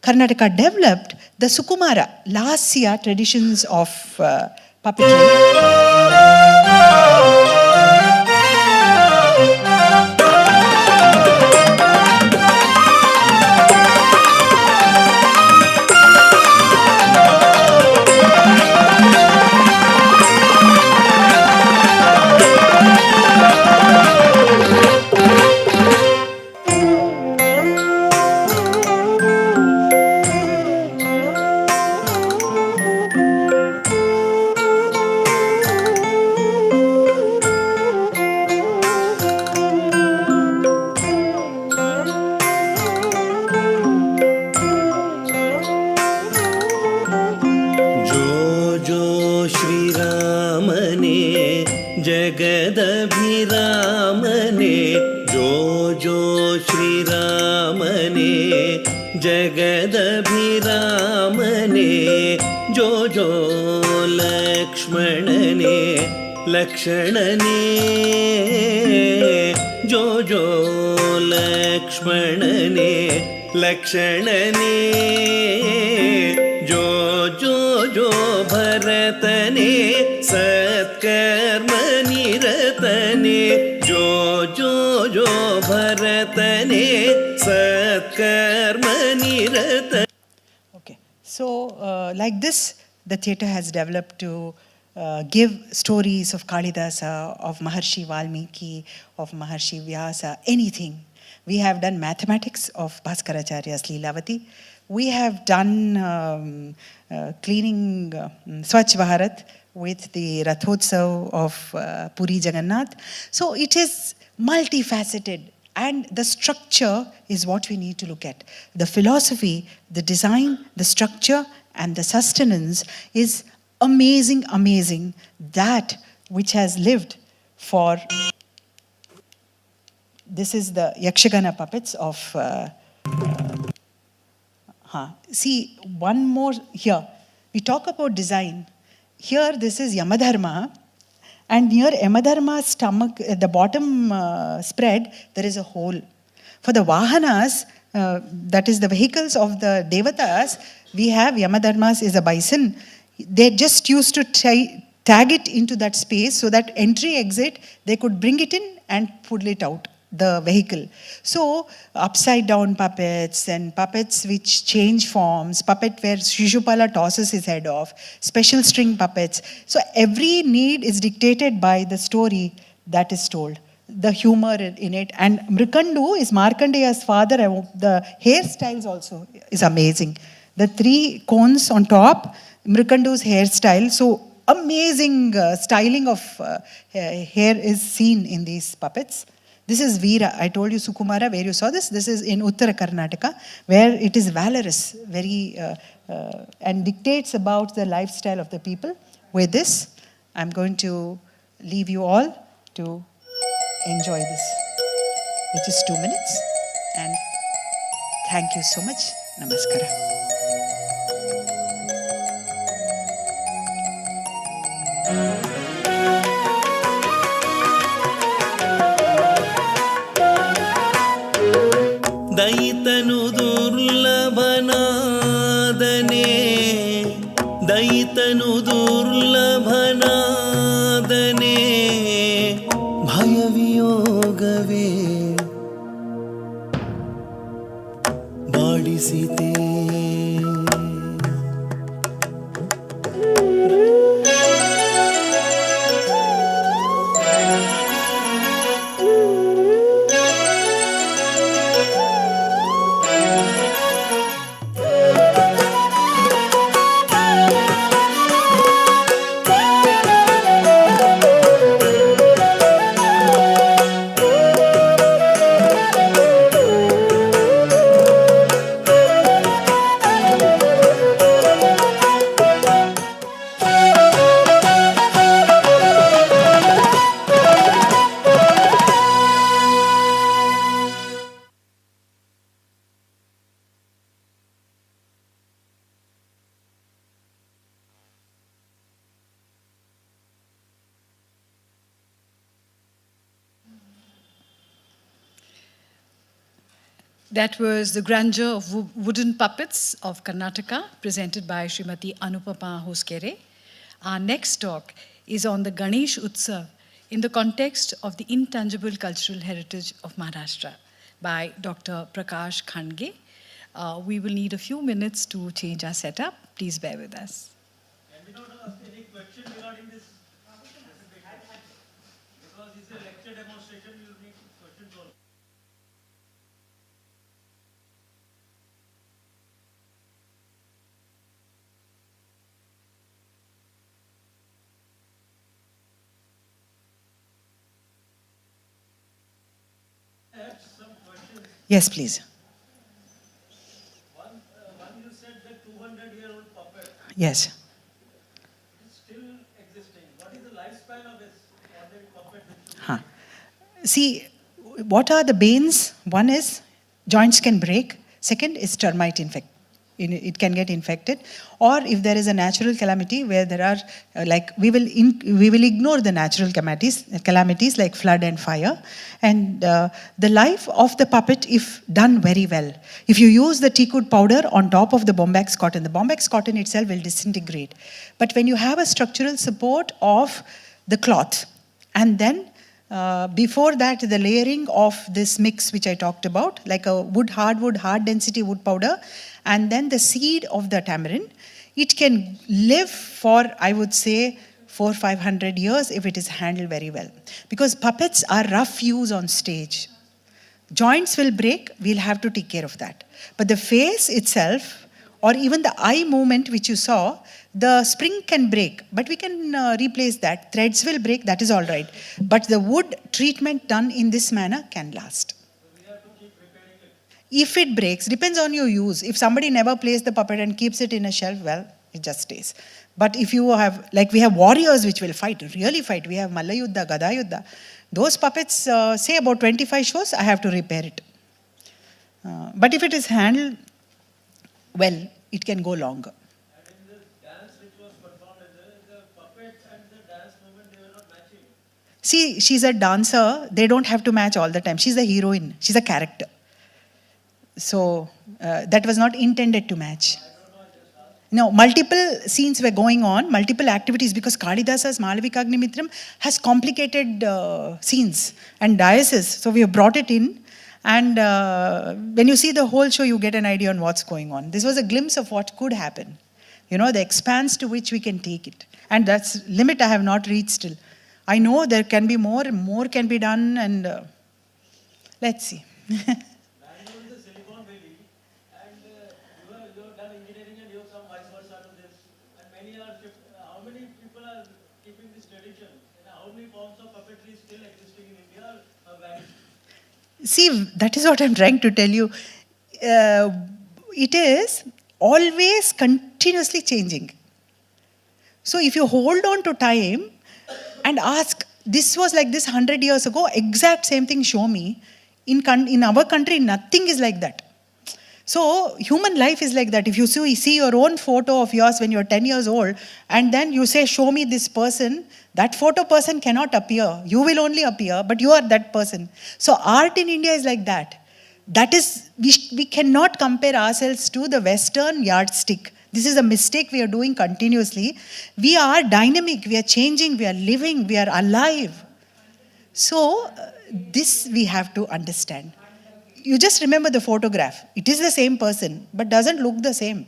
Karnataka developed the Sukumara, Lasya traditions of puppetry. जगदभिरामने जो जो लक्ष्मणने लक्षणने जो जो लक्ष्मणने लक्षणने जो जो जो भरतने सत्कर्मनिरतने जो जो जो भरतने सत्कर्मनिरतने. Okay, so like this, the theatre has developed to give stories of Kalidasa, of Maharshi Valmiki, of Maharshi Vyasa, anything. We have done mathematics of Bhaskaracharya's Leelavati. We have done cleaning Swachh Bharat with the Rathotsav of Puri Jagannath. So it is multifaceted, and the structure is what we need to look at. The philosophy, the design, the structure, and the sustenance is amazing, amazing. That which has lived for... This is the Yakshagana puppets of... See, one more here. We talk about design. Here, this is Yamadharma. And near Yamadharma's stomach, at the bottom spread, there is a hole. For the Vahanas, that is the vehicles of the Devatas, we have Yamadharma's is a bison. They just used to tag it into that space so that entry, exit, they could bring it in and pull it out, the vehicle. So upside down puppets and puppets which change forms, puppet where Shishupala tosses his head off, special string puppets. So every need is dictated by the story that is told, the humor in it. And Mrikandu is Markandeya's father. The hairstyles also is amazing. The 3 cones on top, Mrikandu's hairstyle. So amazing styling of hair is seen in these puppets. This is Veera. I told you Sukumara, where you saw this. This is in Uttara Karnataka, where it is valorous, very, and dictates about the lifestyle of the people. With this, I'm going to leave you all to enjoy this, which is 2 minutes. And thank you so much. Namaskara. ದಯಿತನು ದುರ್ಲಭನಾದನೆ ದಯಿತನು ದುರ್ಲಭನಾದನೆ ಭಯವಿಯೋಗವೇ ಬಾಡಿಸಿತೆ That was the grandeur of wooden puppets of Karnataka, presented by Srimati Anupama Hoskere. Our next talk is on the Ganesh Utsav in the context of the intangible cultural heritage of Maharashtra by Dr. Prakash Khandge. We will need a few minutes to change our setup. Please bear with us. Can we not ask any question regarding this? Because it's a lecture demonstration, you need questions also. Yes, please. One you said that 200-year-old puppet Yes. is still existing. What is the lifespan of this ordinary puppet? See, what are the banes? One is joints can break, Second is termite infect. It can get infected, or if there is a natural calamity where there are we will ignore the natural calamities like flood and fire, and the life of the puppet, if done very well, if you use the teakwood powder on top of the bombax cotton, the bombax cotton itself will disintegrate, but when you have a structural support of the cloth, and then before that, the layering of this mix which I talked about, like a hard density wood powder, and then the seed of the tamarind, it can live for, I would say, 400-500 years if it is handled very well. Because puppets are rough use on stage. Joints will break, we'll have to take care of that. But the face itself, or even the eye movement which you saw, the spring can break, but we can replace that. Threads will break, that is all right. But the wood treatment done in this manner can last. If it breaks, depends on your use. If somebody never plays the puppet and keeps it in a shelf, well, it just stays. But if you have, like we have warriors which will fight, really fight. We have Malla Yuddha, Gada Yuddha. Those puppets, say about 25 shows, I have to repair it. But if it is handled well, it can go longer. And in this dance which was performed, the puppet and the dance movement, they were not matching. See, she's a dancer. They don't have to match all the time. She's a heroine. She's a character. So that was not intended to match. No, multiple scenes were going on, multiple activities, because Kalidasa's Malavikagnimitram has complicated scenes and dioceses. So we have brought it in. And when you see the whole show, you get an idea on what's going on. This was a glimpse of what could happen. You know, the expanse to which we can take it. And that's limit I have not reached still. I know there can be more can be done, and let's see. Bangalore is a Silicon Valley, and you have done engineering and you have come vice versa to this. And many are, how many people are keeping this tradition? And how many forms of puppetry still existing in India or vanished? See, that is what I'm trying to tell you. It is always continuously changing. So if you hold on to time and ask, this was like this 100 years ago, exact same thing, show me. In our country, nothing is like that. So human life is like that. If you see your own photo of yours when you're 10 years old, and then you say, show me this person, that photo person cannot appear. You will only appear, but you are that person. So art in India is like that. That is, we cannot compare ourselves to the Western yardstick. This is a mistake we are doing continuously. We are dynamic, we are changing, we are living, we are alive. So this we have to understand. You just remember the photograph. It is the same person, but doesn't look the same.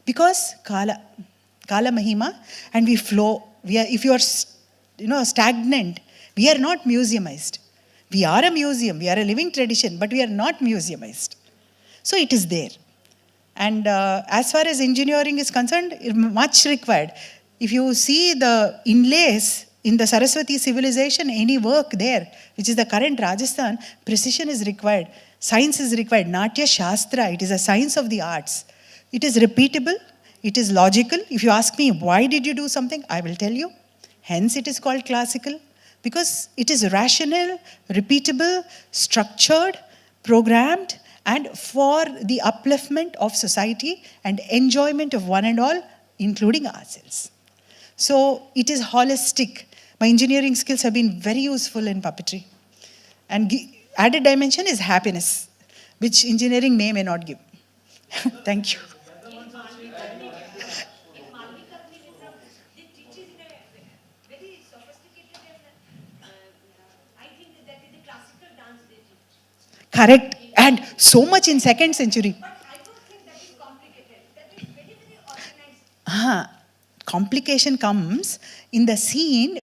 Because Kala Mahima, and we flow. If you are stagnant, we are not museumized. We are a museum, we are a living tradition, but we are not museumized. So it is there. And as far as engineering is concerned, much required. If you see the inlays in the Saraswati civilization, any work there, which is the current Rajasthan, precision is required. Science is required. Natya Shastra, it is a science of the arts. It is repeatable. It is logical. If you ask me, why did you do something? I will tell you. Hence it is called classical. Because it is rational, repeatable, structured, programmed, and for the upliftment of society and enjoyment of one and all, including ourselves. So it is holistic. My engineering skills have been very useful in puppetry. And added dimension is happiness, which engineering may not give. Thank you. Correct. And so much in 2nd century. But I don't think that is complicated. That is very, very organized. Complication comes in the scene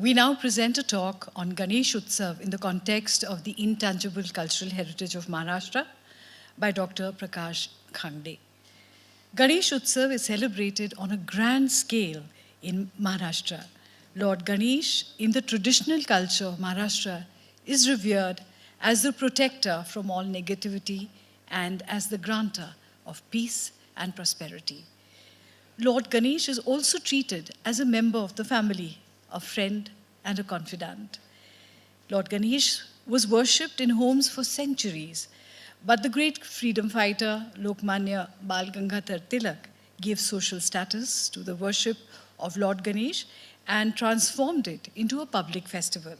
We now present a talk on Ganesh Utsav in the context of the intangible cultural heritage of Maharashtra by Dr. Prakash Khangde. Ganesh Utsav is celebrated on a grand scale in Maharashtra. Lord Ganesh, in the traditional culture of Maharashtra, is revered as the protector from all negativity and as the granter of peace and prosperity. Lord Ganesh is also treated as a member of the family, a friend and a confidant. Lord Ganesh was worshipped in homes for centuries, but the great freedom fighter Lokmanya Bal Gangadhar Tilak gave social status to the worship of Lord Ganesh and transformed it into a public festival.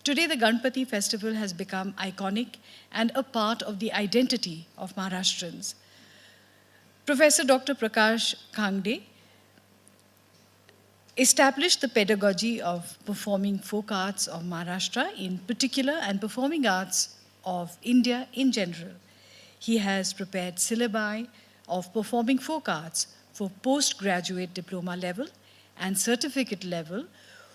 Today, the Ganpati festival has become iconic and a part of the identity of Maharashtrians. Professor Dr. Prakash Khangde established the pedagogy of performing folk arts of Maharashtra in particular and performing arts of India in general. He has prepared syllabi of performing folk arts for postgraduate diploma level and certificate level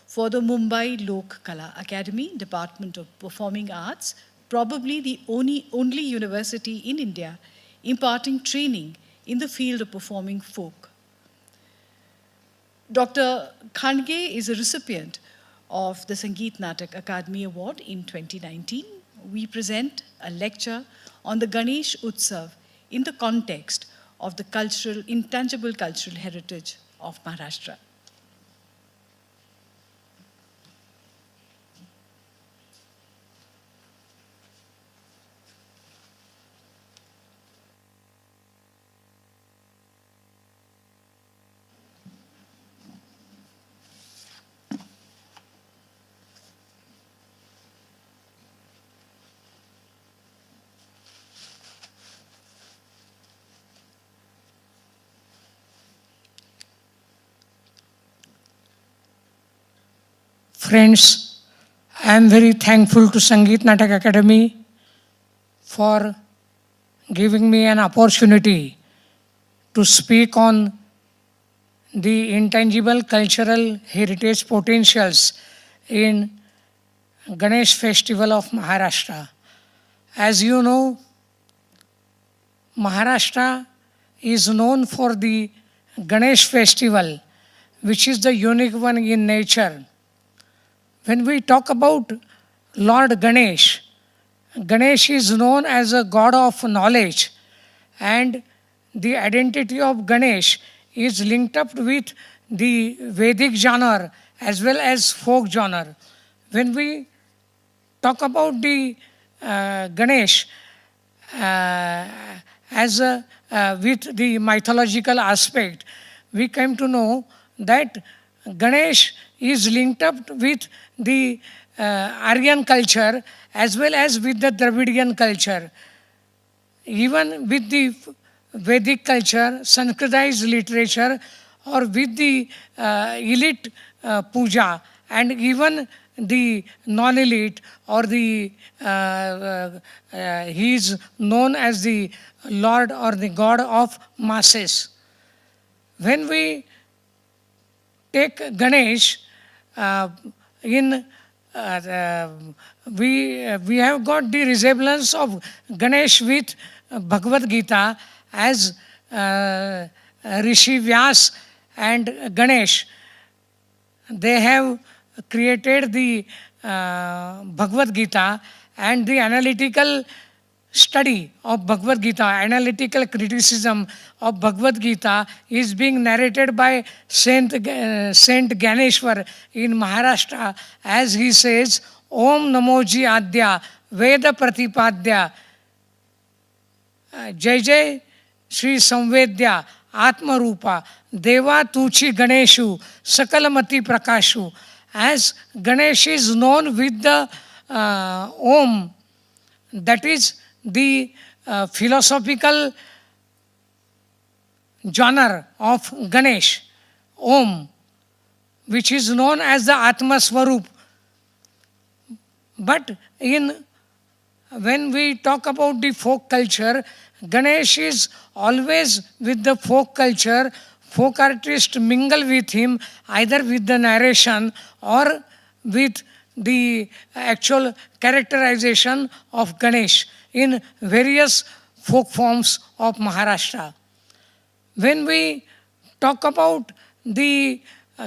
for the Mumbai Lok Kala Academy, Department of Performing Arts, probably the only university in India imparting training in the field of performing folk. Dr. Khangde is a recipient of the Sangeet Natak Akademi Award in 2019. We present a lecture on the Ganesh Utsav in the context of the intangible cultural heritage of Maharashtra. Friends, I am very thankful to Sangeet Natak Academy for giving me an opportunity to speak on the intangible cultural heritage potentials in Ganesh Festival of Maharashtra. As you know, Maharashtra is known for the Ganesh Festival, which is the unique one in nature. When we talk about Lord Ganesh, Ganesh is known as a god of knowledge, and the identity of Ganesh is linked up with the Vedic genre as well as folk genre. When we talk about the Ganesh with the mythological aspect, we came to know that Ganesh is linked up with the Aryan culture as well as with the Dravidian culture. Even with the Vedic culture, Sanskritized literature, or with the elite puja, and even the non-elite, or the he is known as the Lord or the God of masses. When we take Ganesh, we have got the resemblance of Ganesh with Bhagavad Gita, as Rishi Vyas and Ganesh. They have created the Bhagavad Gita, and the analytical study of Bhagavad Gita, analytical criticism of Bhagavad Gita is being narrated by Saint Ganeshwar in Maharashtra, as he says, Om Namoji Adya Veda Pratipadya Jai Jai Shri Samvedya Atma Rupa Deva Tuchi Ganeshu Sakalamati Prakashu. As Ganesh is known with the Om, that is the philosophical genre of Ganesh, Om, which is known as the Atma Swarup. But when we talk about the folk culture, Ganesh is always with the folk culture. Folk artists mingle with him either with the narration or with the actual characterization of Ganesh in various folk forms of Maharashtra. When we talk about the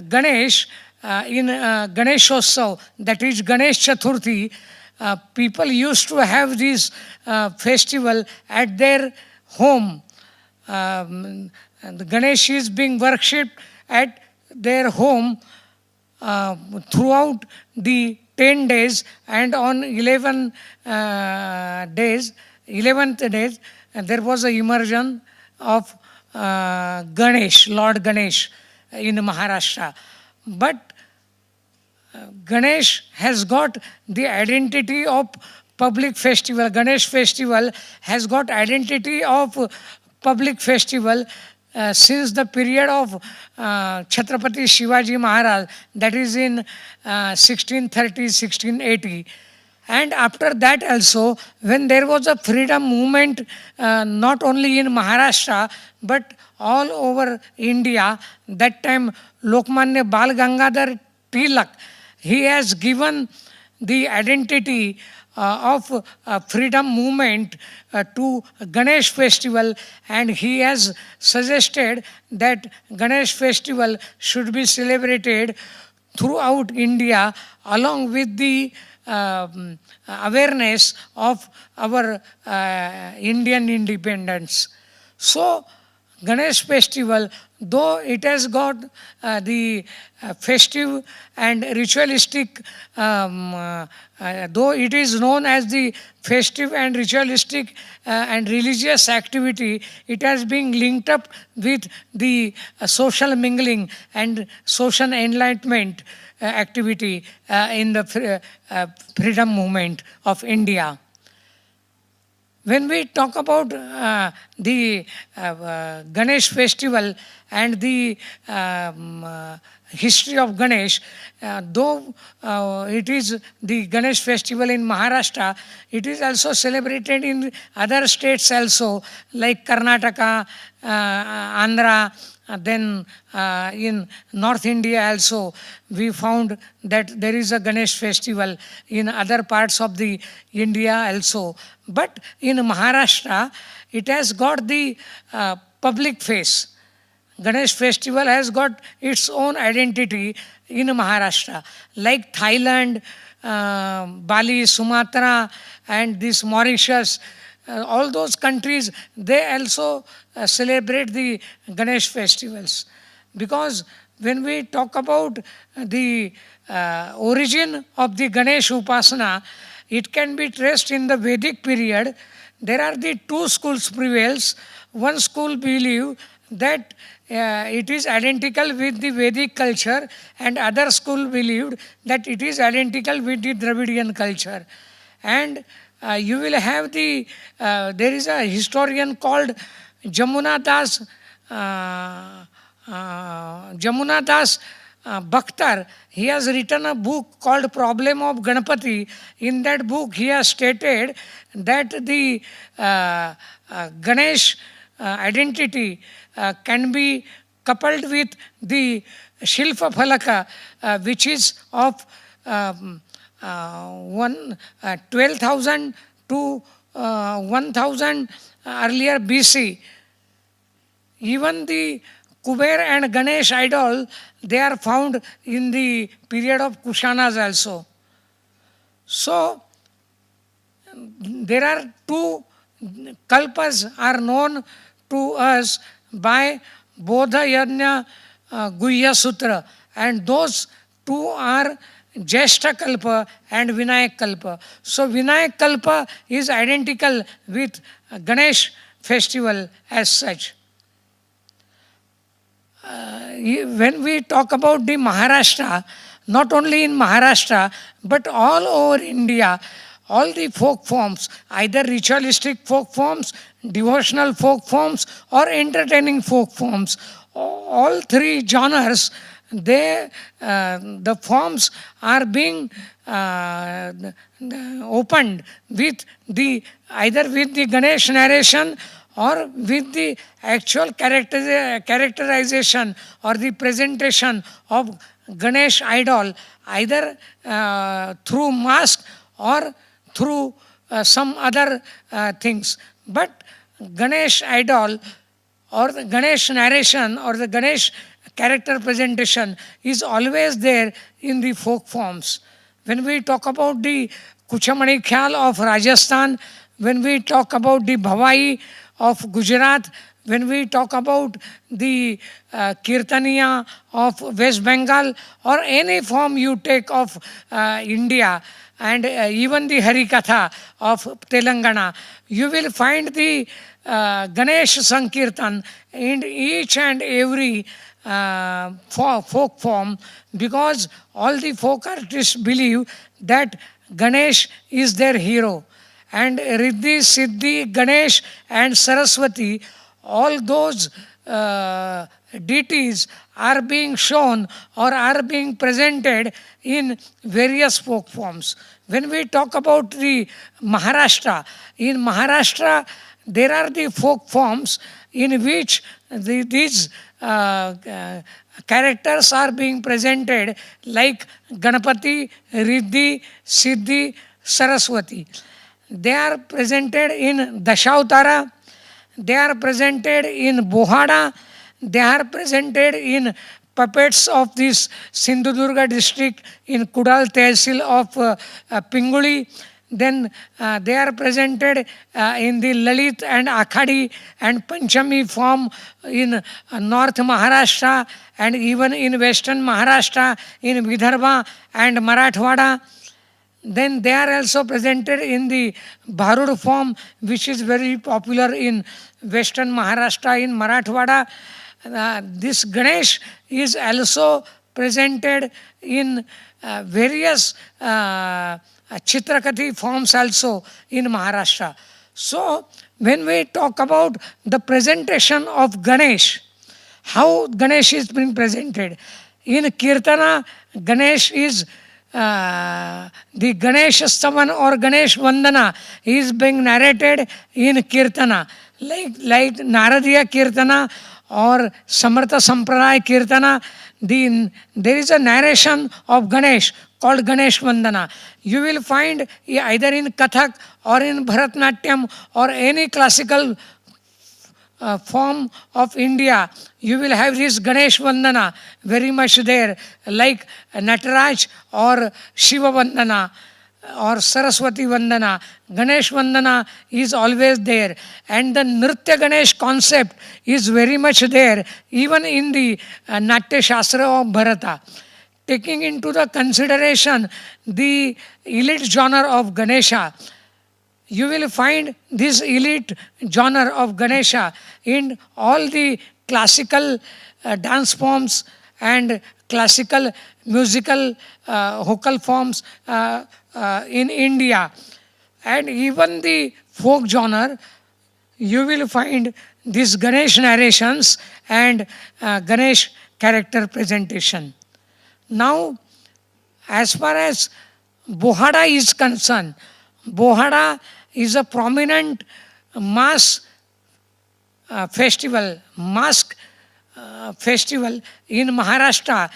Ganesh in Ganeshotsav, that is Ganesh Chaturthi, people used to have this festival at their home. And the Ganesh is being worshipped at their home throughout the 10 days, and on 11 days, 11th days, there was a immersion of Ganesh, Lord Ganesh in Maharashtra. But Ganesh has got the identity of public festival. Ganesh festival has got identity of public festival since the period of Chhatrapati Shivaji Maharaj, that is in 1630, 1680. And after that also, when there was a freedom movement, not only in Maharashtra, but all over India, that time Lokmanya Bal Gangadhar Tilak, he has given the identity of freedom movement to Ganesh festival, and he has suggested that Ganesh festival should be celebrated throughout India along with the awareness of our Indian independence. So Ganesh festival, though it has got the festive and ritualistic, though it is known as the festive and ritualistic and religious activity, it has been linked up with the social mingling and social enlightenment activity in the freedom movement of India. When we talk about the Ganesh festival and the history of Ganesh, though it is the Ganesh festival in Maharashtra, it is also celebrated in other states also, like Karnataka, Andhra. Then in North India also, we found that there is a Ganesh festival in other parts of the India also. But in Maharashtra, it has got the public face. Ganesh festival has got its own identity in Maharashtra. Like Thailand, Bali, Sumatra, and this Mauritius, all those countries, they also celebrate the Ganesh festivals. Because when we talk about the origin of the Ganesh Upasana, it can be traced in the Vedic period. There are the two schools prevails. One school believe that it is identical with the Vedic culture, and other school believed that it is identical with the Dravidian culture. And you will have the, there is a historian called Jamuna Das, Bakhtar. He has written a book called Problem of Ganpati. In that book, he has stated that the Ganesh identity can be coupled with the Shilpa Phalaka, which is of 12,000 to 1,000 earlier BC. Even the Kuber and Ganesh idol, they are found in the period of Kushanas also. So there are two kalpas are known to us by Bodha Yajna Guhya Sutra, and those two are Jeshta Kalpa and Vinayak Kalpa. So Vinayak Kalpa is identical with Ganesh festival as such. When we talk about the Maharashtra, not only in Maharashtra, but all over India, all the folk forms, either ritualistic folk forms, devotional folk forms, or entertaining folk forms, all three genres, they, the forms are being opened with the, either with the Ganesh narration or with the actual characterization or the presentation of Ganesh idol either through mask or through some other things. But Ganesh idol or the Ganesh narration or the Ganesh character presentation is always there in the folk forms. When we talk about the Kuchamani Khyal of Rajasthan, when we talk about the Bhavai of Gujarat, when we talk about the Kirtaniya of West Bengal, or any form you take of India, and even the Harikatha of Telangana, you will find the Ganesh Sankirtan in each and every folk form, because all the folk artists believe that Ganesh is their hero. And Riddhi, Siddhi, Ganesh and Saraswati, all those deities are being shown or are being presented in various folk forms. When we talk about the Maharashtra, in Maharashtra there are the folk forms in which these characters are being presented, like Ganapati, Riddhi, Siddhi, Saraswati. They are presented in Dashautara, they are presented in Bohada, they are presented in puppets of this Sindhudurga district in Kudal Tehsil of Pinguli. Then they are presented in the Lalit and Akhadi and Panchami form in North Maharashtra, and even in Western Maharashtra, in Vidarbha and Marathwada. Then they are also presented in the Bharud form, which is very popular in Western Maharashtra, in Marathwada. This Ganesh is also presented in various Chitrakati forms also in Maharashtra. So, when we talk about the presentation of Ganesh, how Ganesh is being presented, in Kirtana, Ganesh is the Ganesh Stavan or Ganesh Vandana is being narrated in Kirtana, like Naradiya Kirtana or Samartha Sampradaya Kirtana. There is a narration of Ganesh called Ganesh Vandana. You will find either in Kathak or in Bharatnatyam or any classical form of India, you will have this Ganesh Vandana very much there, like Nataraj or Shiva Vandana or Saraswati Vandana. Ganesh Vandana is always there, and the Nritya Ganesh concept is very much there even in the Natya Shastra of Bharata. Taking into the consideration the elite genre of Ganesha, you will find this elite genre of Ganesha in all the classical dance forms and classical musical vocal forms in India. And even the folk genre, you will find these Ganesh narrations and Ganesh character presentation. Now, as far as Bohada is concerned, Bohada is a prominent mass festival, mask festival in Maharashtra.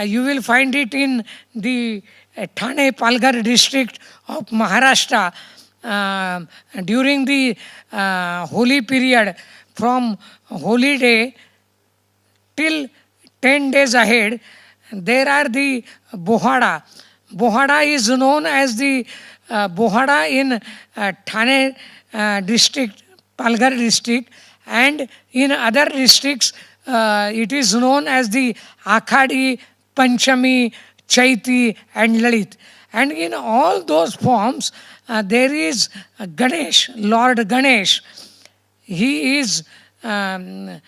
You will find it in the Thane Palghar district of Maharashtra during the holy period, from holy day till 10 days ahead. There are the Bohada. Bohada is known as the Bohada in Thane district, Palghar district, and in other districts it is known as the Akhadi, Panchami, Chaiti and Lalit. And in all those forms there is Ganesh, Lord Ganesh. He is Lord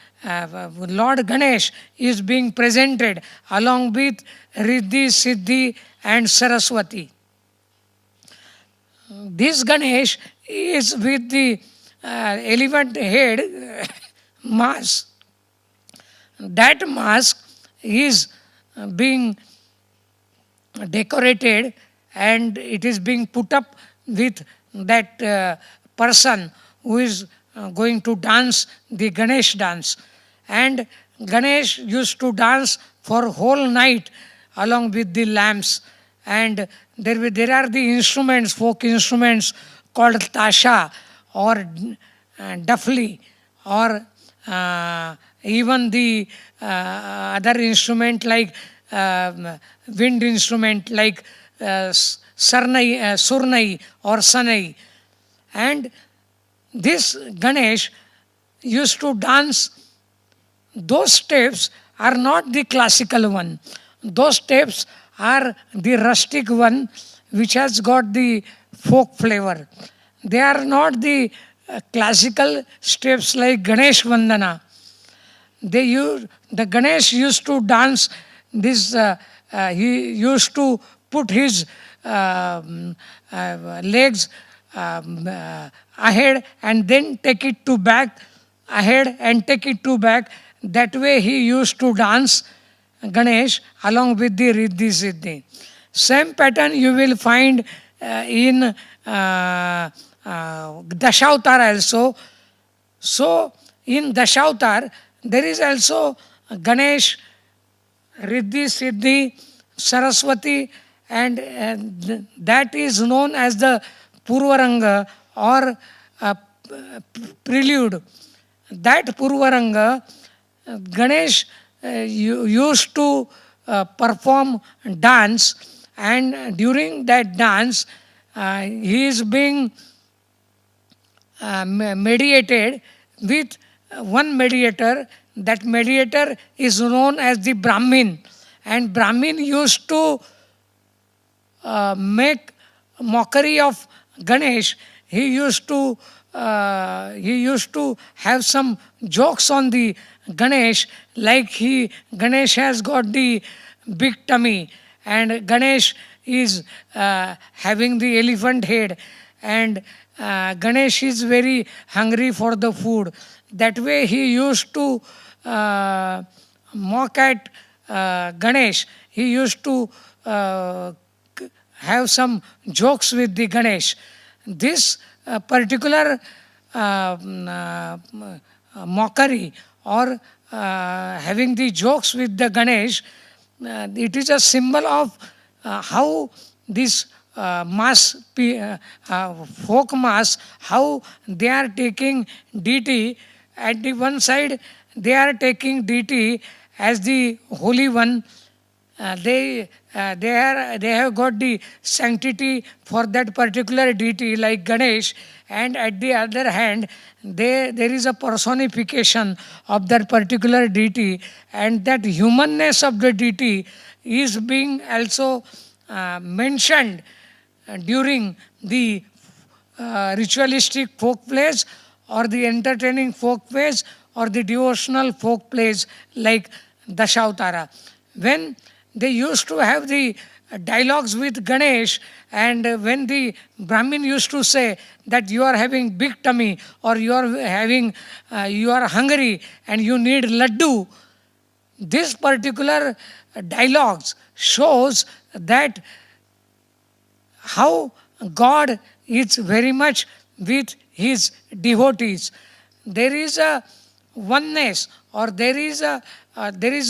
Ganesh is being presented along with Riddhi, Siddhi and Saraswati. This Ganesh is with the elephant head mask. That mask is being decorated and it is being put up with that person who is going to dance the Ganesh dance. And Ganesh used to dance for whole night along with the lamps. And there are the instruments, folk instruments called tasha or duffly, or even the other instrument like wind instrument like surnai or sanai. And this Ganesh used to dance. Those steps are not the classical one. Those steps are the rustic one which has got the folk flavor. They are not the classical steps like Ganesh Vandana. The Ganesh used to dance this, he used to put his legs ahead and then take it to back, ahead and take it to back. That way he used to dance Ganesh along with the Riddhi Siddhi. Same pattern you will find in Dashavatar also. So in Dashavatar there is also Ganesh, Riddhi Siddhi, Saraswati, and that is known as the Purvaranga or prelude. That Purvaranga, Ganesh used to perform dance, and during that dance he is being mediated with one mediator. That mediator is known as the Brahmin, and Brahmin used to make mockery of Ganesh. He used to have some jokes on the Ganesh, like Ganesh has got the big tummy, and Ganesh is having the elephant head, and Ganesh is very hungry for the food. That way he used to mock at Ganesh. He used to have some jokes with the Ganesh. This particular mockery or having the jokes with the Ganesh, it is a symbol of how this folk mass, how they are taking deity. At the one side, they are taking deity as the Holy One. They have got the sanctity for that particular deity like Ganesh, and at the other hand there is a personification of that particular deity, and that humanness of the deity is being also mentioned during the ritualistic folk plays or the entertaining folk plays or the devotional folk plays like Dashavatara. When they used to have the dialogues with Ganesh, and when the Brahmin used to say that you are having big tummy, or you are hungry and you need laddu, this particular dialogues shows that how God is very much with his devotees. There is a oneness, or there is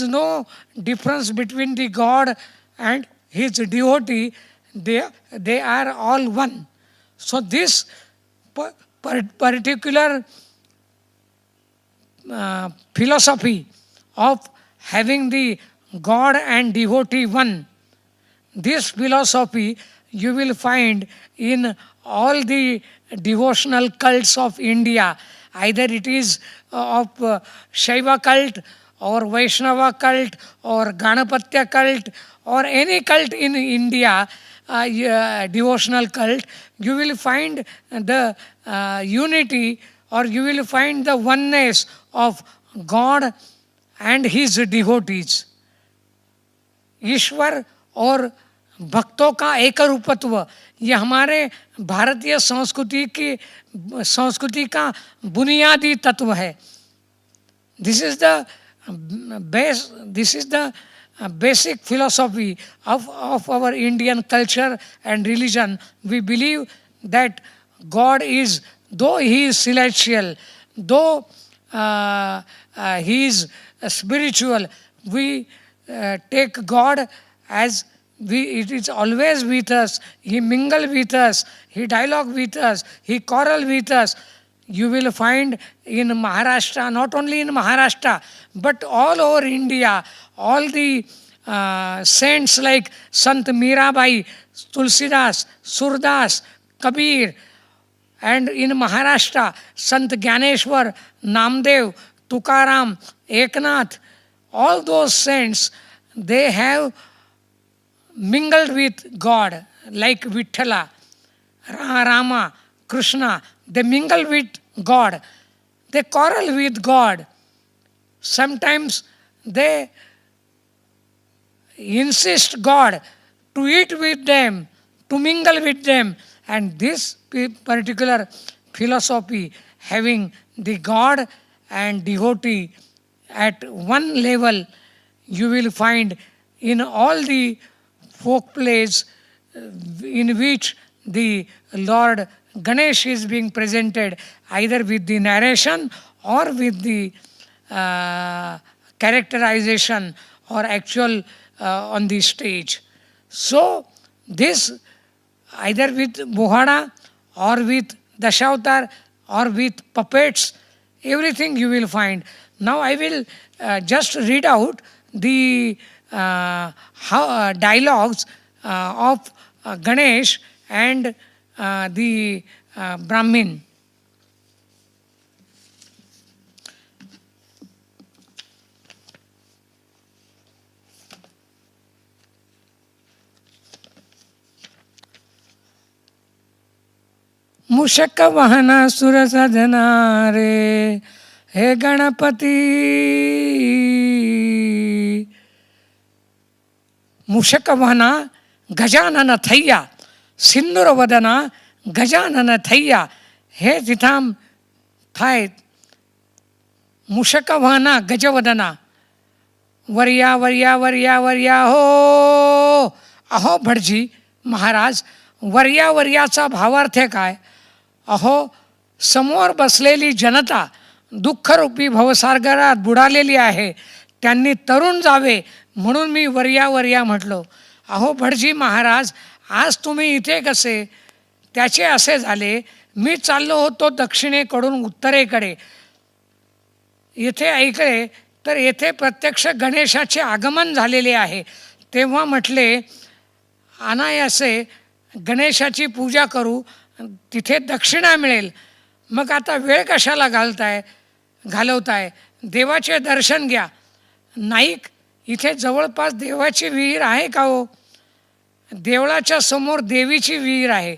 no difference between the God and his devotee. They are all one. So this particular philosophy of having the God and devotee one, this philosophy you will find in all the devotional cults of India. Either it is of Shaiva cult or Vaishnava cult or Ganapatya cult or any cult in India, devotional cult, you will find the unity, or you will find the oneness of God and his devotees. ईश्वर और भक्तों का एक रूपत्व, ये हमारे भारतीय संस्कृति का बुनियादी तत्व है. This is the basic philosophy of our Indian culture and religion. We believe that God is, though he is celestial, though he is spiritual, we take God as it is always with us. He mingle with us, he dialogue with us, he quarrel with us. You will find in Maharashtra, not only in Maharashtra, but all over India, all the saints like Sant Mirabai, Tulsidas, Surdas, Kabir, and in Maharashtra, Sant Gyaneshwar, Namdev, Tukaram, Eknath, all those saints, they have mingled with God, like Vithala, Rama, Krishna. They mingle with God. They quarrel with God. Sometimes they insist God to eat with them, to mingle with them. And this particular philosophy, having the God and devotee at one level, you will find in all the folk plays in which the Lord Ganesh is being presented, either with the narration or with the characterization or actual on the stage. So this, either with Bohada or with Dashavatar or with puppets, everything you will find. Now I will just read out the dialogues of Ganesh and the Brahmin. मूषक वाहन सुर सजना रे हे गणपति. मूषक वाहन गजानन थैया, सिंदूर वदना गजानन थैया. हे तिथाम थाय मूषक वाहन गजवदना. वर्या वर्या वर्या वर्या हो. अहो भटजी महाराज, वर्या वर्याचा भावार्थ काय? अहो समोर बसलेली जनता दुःखरूपी भवसागरात बुडालेली आहे, त्यांनी तरुण जावे म्हणून मी वर्या वर्या म्हटलो. अहो भटजी महाराज, आज तुम्ही इथे कसे? त्याचे असे झाले, मी चाललो होतो दक्षिणेकडून उत्तरेकडे. येथे ऐकले तर येथे प्रत्यक्ष गणेशाचे आगमन झालेले आहे. तेव्हा म्हटले अनायासे गणेशाची पूजा करू, तिथे दक्षिणा मिळेल. मग आता वेळ कशाला घालवताय? देवाचे दर्शन घ्या. नाईक, इथे जवळपास देवाची विहीर आहे का हो? देवळाच्या समोर देवीची विहीर आहे.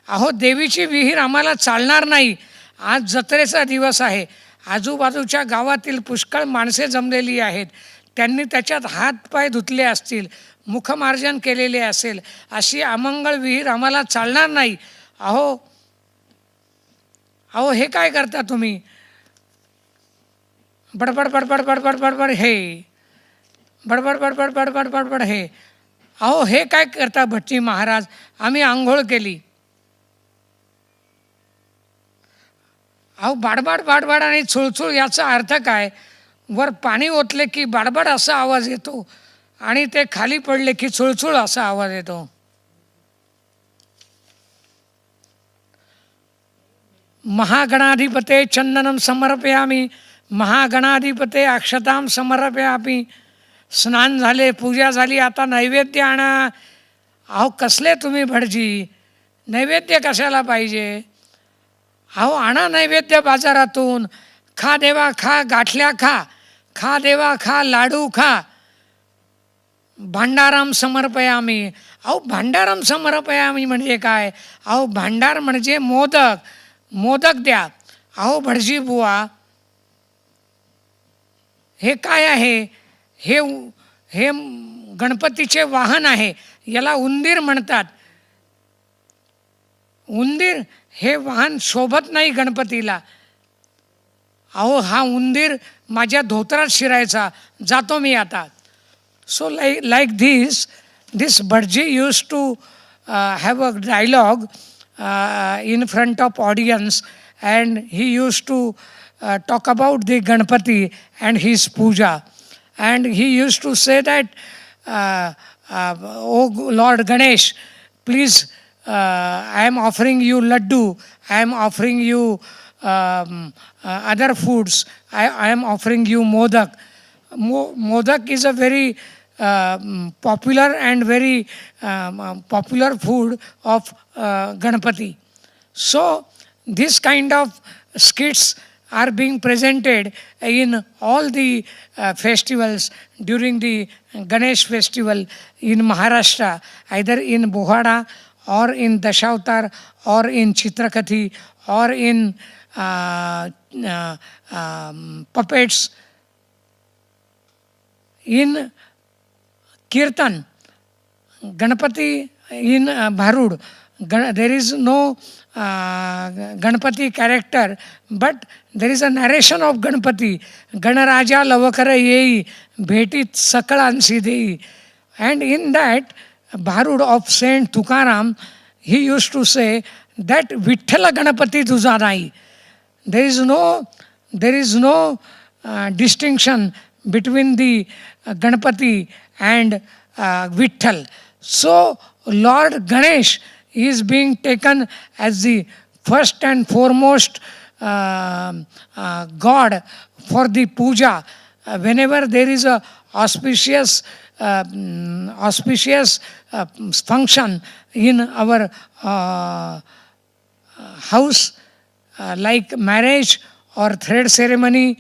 अहो देवीची विहीर आम्हाला चालणार नाही. आज जत्रेचा दिवस आहे. आजूबाजूच्या गावातील पुष्कळ माणसे जमलेली आहेत. त्यांनी त्याच्यात हात पाय धुतले असतील, मुखमार्जन केलेले असेल. अशी अमंगळ विहीर आम्हाला चालणार नाही. अहो अहो हे काय करता तुम्ही? बडबड बडबड बडबड बडबड हे, बडबड बडबड बडबड बडबड हे. अहो हे काय करता भटजी महाराज? आम्ही आंघोळ केली. अहो बाडबाड बाडबाड आणि चुळचुळ याचा अर्थ काय? वर पाणी ओतले की बाडबाड असा आवाज येतो आणि ते खाली पडले की चुळचुळ असा आवाज येतो. महागणाधिपते चंदनम समर्पयामी, महागणाधिपते अक्षताम समर्पयामी. स्नान झाले, पूजा झाली, आता नैवेद्य आणा. अहो कसले तुम्ही भटजी? नैवेद्य कशाला पाहिजे? अहो आणा नैवेद्य बाजारातून. खा देवा खा, गाठल्या खा, खा देवा खा, लाडू खा. भांडाराम समर्पयामी. अहो भांडाराम समर्पयामी म्हणजे काय? अहो भांडार म्हणजे मोदक. मोदक द्या. अहो भटजी बुवा, हे काय आहे? हे हे गणपतीचे वाहन आहे. याला उंदीर म्हणतात. उंदीर हे वाहन शोभत नाही गणपतीला. अहो हा उंदीर माझ्या धोतरात शिरायचा. जातो मी आता. So like this Bharji used to have a dialogue in front of audience, and he used to talk about the Ganpati and his puja. And he used to say that oh Lord Ganesh, please, I am offering you laddu, I am offering you other foods, I am offering you modak. Modak is a very popular and very popular food of Ganapati. So, this kind of skits are being presented in all the festivals during the Ganesh festival in Maharashtra, either in Bohada or in Dashavatar or in Chitrakathi or in puppets, in Kirtan, Ganapati in Bharud. There is no Ganapati character, but there is a narration of Ganapati. Ganaraja lavakara yei, bhetit sakalansi dei. And in that Bharud of Saint Tukaram, he used to say that Vithala Ganapati tuja nai. There is no distinction between the Ganapati and Vitthal. So Lord Ganesh is being taken as the first and foremost God for the puja. Whenever there is a auspicious function in our house, like marriage or thread ceremony,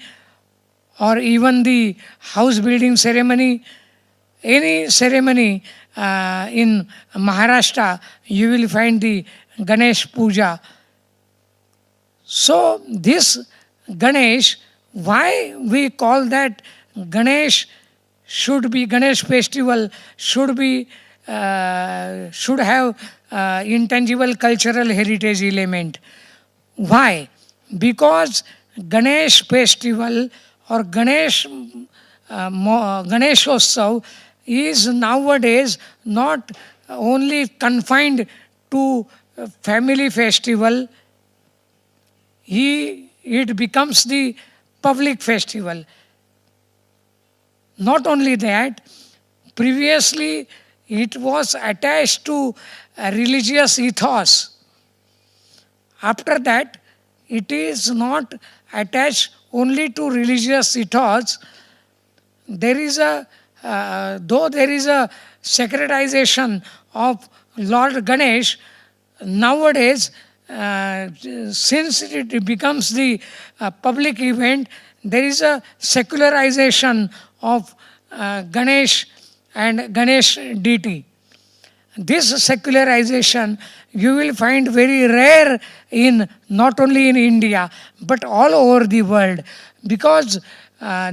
or even the house building ceremony, any ceremony in Maharashtra, you will find the Ganesh Puja. So this Ganesh, why we call that Ganesh festival should have intangible cultural heritage element. Why? Because Ganesh festival or Ganeshotsav is nowadays not only confined to family festival, it becomes the public festival. Not only that, previously it was attached to a religious ethos. After that, it is not attached only to religious ethos. There is a though there is a sacralization of Lord Ganesh, nowadays, since it becomes the public event, there is a secularization of Ganesh and Ganesh deity. This secularization you will find very rare in not only in India but all over the world, because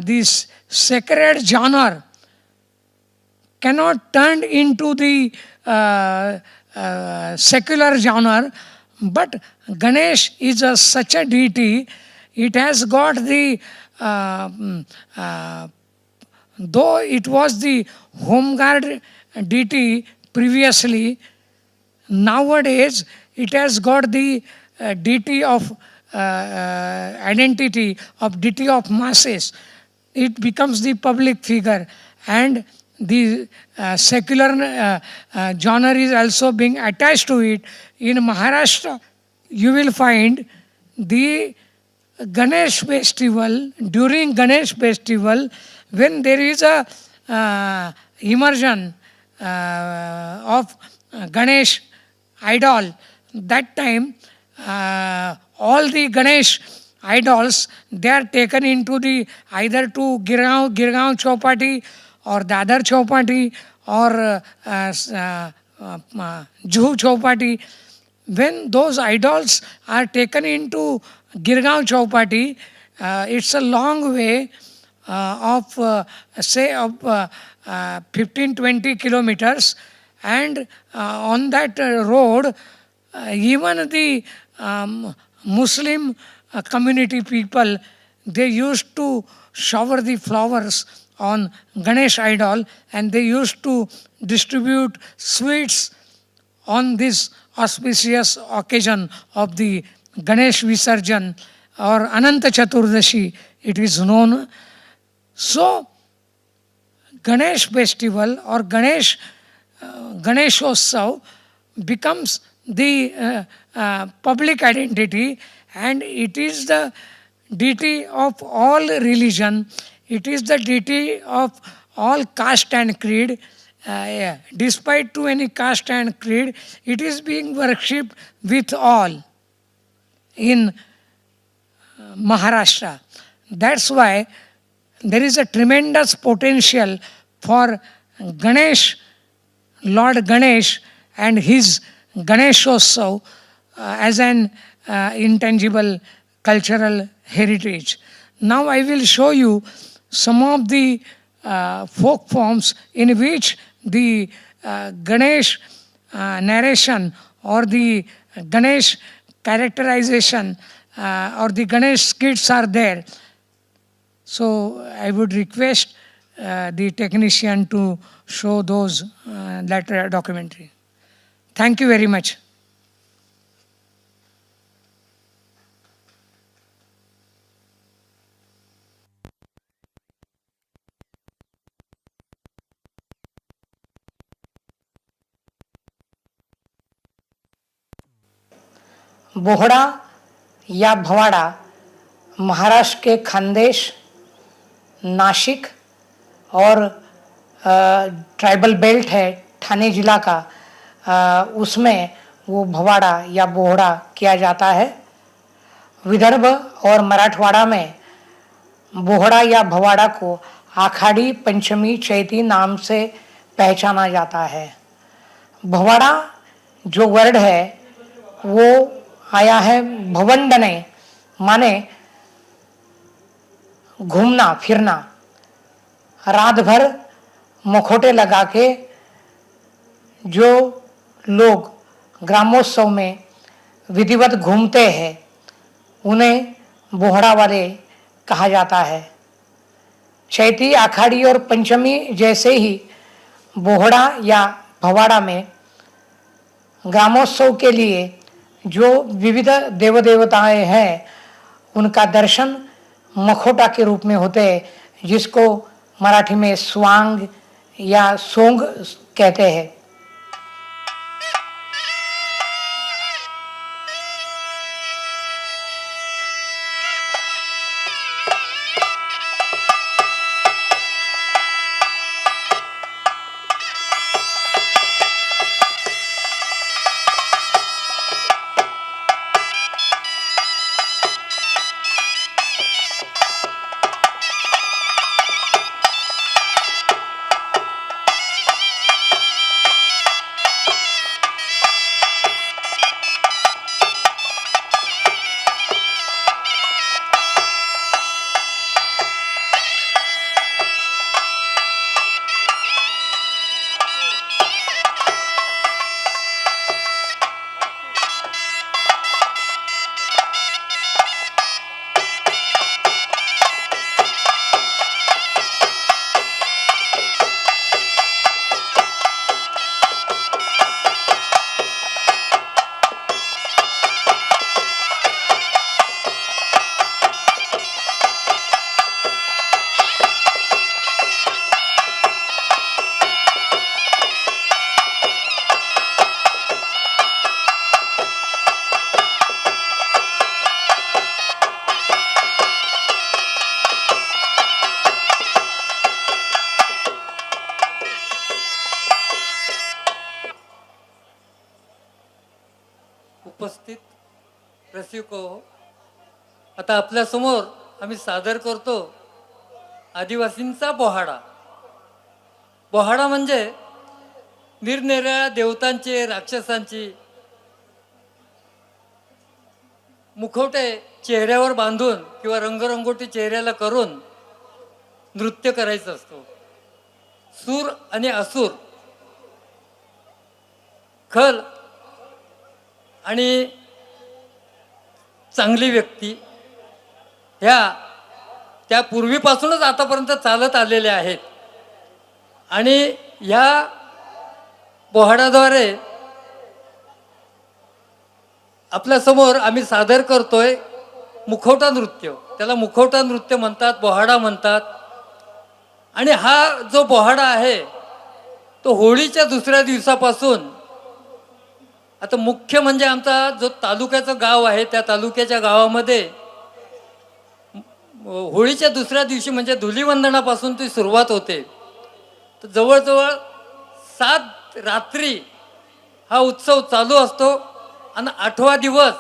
this sacred genre cannot turn into the secular genre, but Ganesh is such a deity. It has got the though it was the home guard deity previously, nowadays it has got the deity of identity of deity of masses. It becomes the public figure, and the secular genre is also being attached to it. In Maharashtra, you will find the Ganesh festival. During Ganesh festival, when there is a immersion of Ganesh idol, that time all the Ganesh idols, they are taken into the either to Girgaon Chowpatty or Dadar Chowpatty or Juhu Chowpatty. When those idols are taken into Girgaon Chowpatty, it's a long way of 15-20 kilometers, and on that road, even the Muslim community people, they used to shower the flowers on Ganesh idol, and they used to distribute sweets on this auspicious occasion of the Ganesh Visarjan or Ananta Chaturdashi, it is known. So, Ganesh festival or Ganesh Ganeshotsav becomes the public identity, and it is the deity of all religion. It is the deity of all caste and creed. Yeah. Despite to any caste and creed, it is being worshipped with all in Maharashtra. That's why there is a tremendous potential for Ganesh, Lord Ganesh, and his Ganeshotsav as an intangible cultural heritage. Now I will show you some of the folk forms in which the Ganesh narration or the Ganesh characterization or the Ganesh skits are there. So I would request the technician to show those that documentary. Thank you very much. बोहड़ा या भवाड़ा महाराष्ट्र के खानदेश, नासिक और tribal belt है ठाणे जिला का, उसमें वो भवाड़ा या बोहड़ा किया जाता है। विदर्भ और मराठवाड़ा में बोहड़ा या भवाड़ा को आखाड़ी पंचमी चैती नाम से पहचाना जाता है। भवाड़ा जो वर्ड है वो आया है भवंडने, माने घूमना फिरना। रात भर मुखौटे लगा के जो लोग ग्रामोत्सव में विधिवत घूमते हैं उन्हें बोहड़ा वाले कहा जाता है। चैती, आखाड़ी और पंचमी जैसे ही बोहड़ा या भवाड़ा में ग्रामोत्सव के लिए जो विविध देव देवताएं हैं उनका दर्शन मखौटा के रूप में होते हैं, जिसको मराठी में स्वांग या सोंग कहते हैं। उपस्थित रसिको, आता आपल्या समोर आम्ही सादर करतो आदिवासींचा बोहाडा। बोहाडा म्हणजे निरनिराळ्या देवतांचे, राक्षसांची मुखवटे चेहऱ्यावर बांधून किंवा रंगरंगोटी चेहऱ्याला करून नृत्य करायचं असतो। सूर आणि असुर, खल आणि चांगली व्यक्ती ह्या त्या पूर्वीपासूनच आतापर्यंत चालत आलेले आहेत। आणि ह्या बोहाड्याद्वारे आपल्या समोर आम्ही सादर करतोय मुखवटा नृत्य। त्याला मुखवटा नृत्य म्हणतात, बोहाडा म्हणतात। आणि हा जो बोहाडा आहे तो होळीच्या दुसऱ्या दिवसापासून, आता मुख्य म्हणजे आमचा जो तालुक्याचं गाव आहे त्या तालुक्याच्या गावामध्ये होळीच्या दुसऱ्या दिवशी म्हणजे धुलीवंदनापासून ती सुरुवात होते. तर जवळजवळ 7 रात्री हा उत्सव चालू असतो आणि 8वा दिवस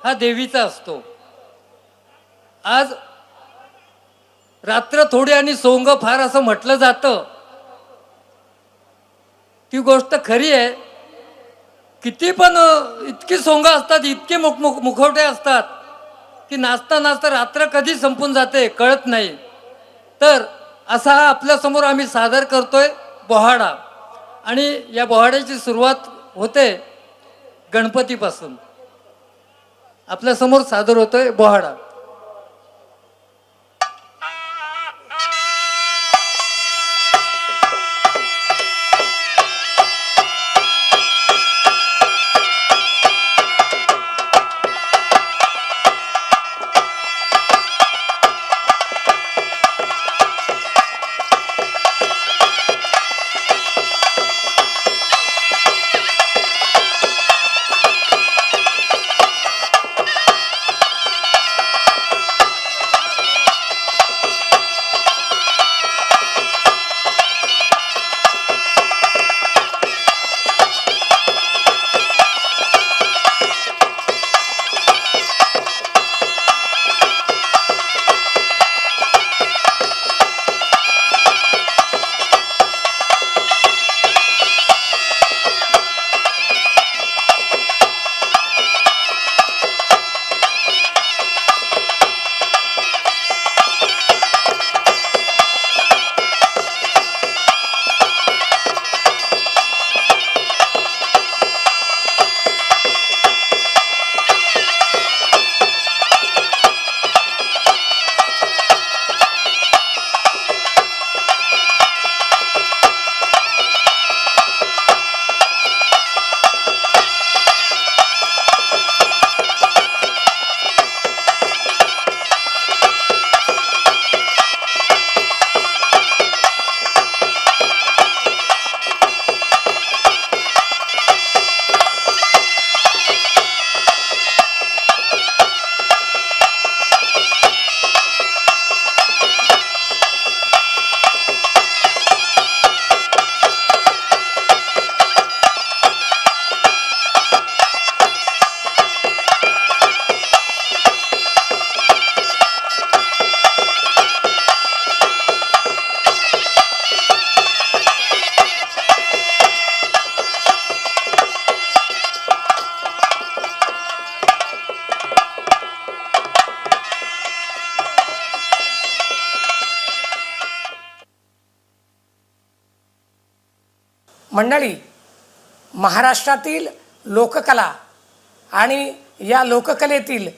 हा देवीचा असतो. आज रात्र थोडी आणि सोंग फार असं म्हटलं जातं. ती गोष्ट खरी आहे. किती पण इतकी सोंग असतात, इतके मुखवटे असतात की नाचता नाचता रात्र कधी संपून जाते कळत नाही. तर असा हा आपल्यासमोर आम्ही सादर करतोय बोहाडा. आणि या बोहाड्याची सुरुवात होते गणपतीपासून. आपल्यासमोर सादर होतोय बोहाडा. मंडळी, महाराष्ट्रातील लोककला आणि या लोककलेतील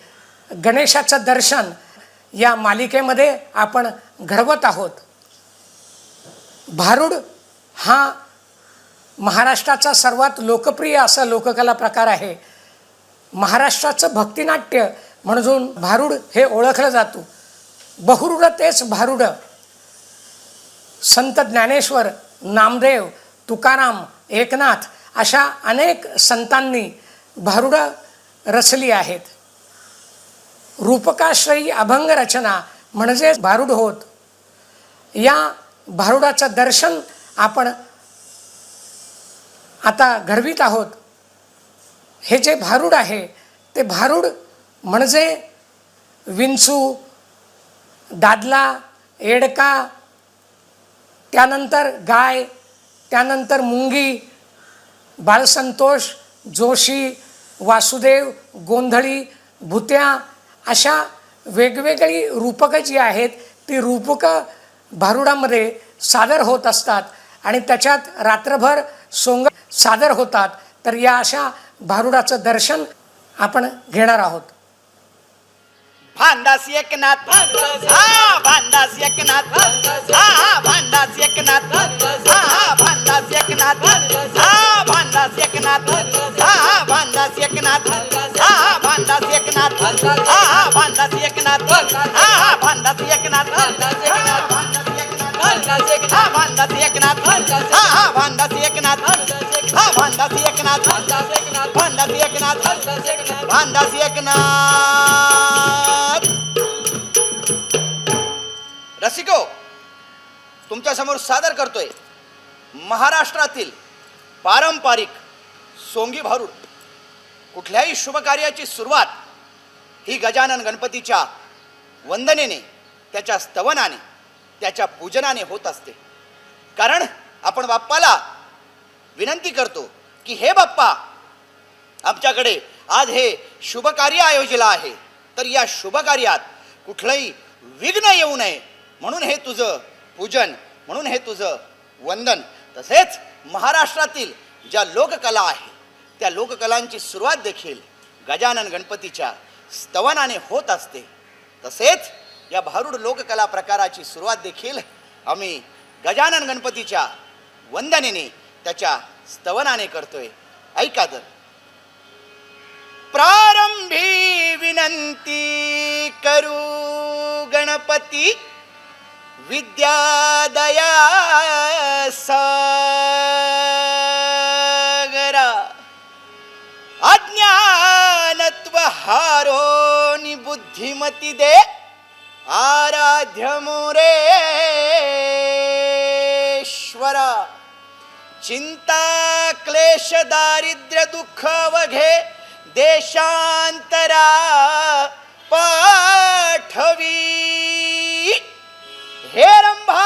गणेशाचं दर्शन या मालिकेमध्ये आपण घडवत आहोत. भारुड हा महाराष्ट्राचा सर्वात लोकप्रिय असा लोककला प्रकार आहे. महाराष्ट्राचं भक्तिनाट्य म्हणून भारुड हे ओळखलं जातं. बहुरुड तेच भारुड. संत ज्ञानेश्वर, नामदेव, तुकाराम, एकनाथ अशा अनेक संतांनी भारुडं रचली आहेत. रूपकाश्रयी अभंग रचना म्हणजे भारुड होत. या भारुडाचं दर्शन आपण आता घडवीत आहोत. हे जे भारुड आहे ते भारुड म्हणजे विंचू, दादला, एडका, त्यानंतर गाय, त्यानंतर मुंगी, बाळसंतोष, जोशी, वासुदेव, गोंधळी, भुत्या अशा वेगवेगळी रूपकं जी आहेत ती रूपकं भारुडामध्ये सादर होत असतात आणि त्याच्यात रात्रभर सोंग सादर होतात. तर या अशा भारुडाचं दर्शन आपण घेणार आहोत. भांडास एकनाथ, हा भांडास एकनाथ, हा भांडास एकनाथ, हा भांडास एकनाथ, हा भांडास एकनाथ, हा भांडास एकनाथ, हा भांडास एकनाथ, हा भांडास एकनाथ, हा भांडास एकनाथ, हा भांडास एकनाथ, हा भांडास एकनाथ, हा भांडासी एकनाथ हा भांडासी एकनाथ भांडासी एकनाथ भांडासी एकनाथ. रसिको, तुमच्या समोर सादर करतोय महाराष्ट्रातील पारंपरिक सोंगी भारूड. कुठल्याही शुभ कार्याची सुरुवात ही गजानन गणपतीच्या वंदनेने, त्याच्या स्तवनाने, त्याच्या पूजनाने होत असते. कारण आपण बाप्पाला विनंती करतो की हे बाप्पा, आमच्याकडे आज हे शुभ कार्य आयोजित आहे, तर या शुभ कार्यात कुठलंही विघ्न येऊ नये म्हणून हे तुझं पूजन, म्हणून हे तुझं वंदन. तसेच महाराष्ट्रातील ज्या लोककला आहे त्या लोककलांची सुरुवात देखील गजानन गणपतीच्या स्तवनाने होत असते. तसेच या भारूड लोककला प्रकाराची सुरुवात देखील आम्ही गजानन गणपतीच्या वंदनेने, त्याच्या स्तवनाने करतोय. ऐका तर. प्रारंभी विनंती करू गणपती, विद्यादया सागरा, अज्ञानत्व हारोनि बुद्धिमती दे, आराध्य मोरेश्वरा. चिंता क्लेश दारिद्र्य दुःख अवघे देशांतरा पाठवी. हे रंभा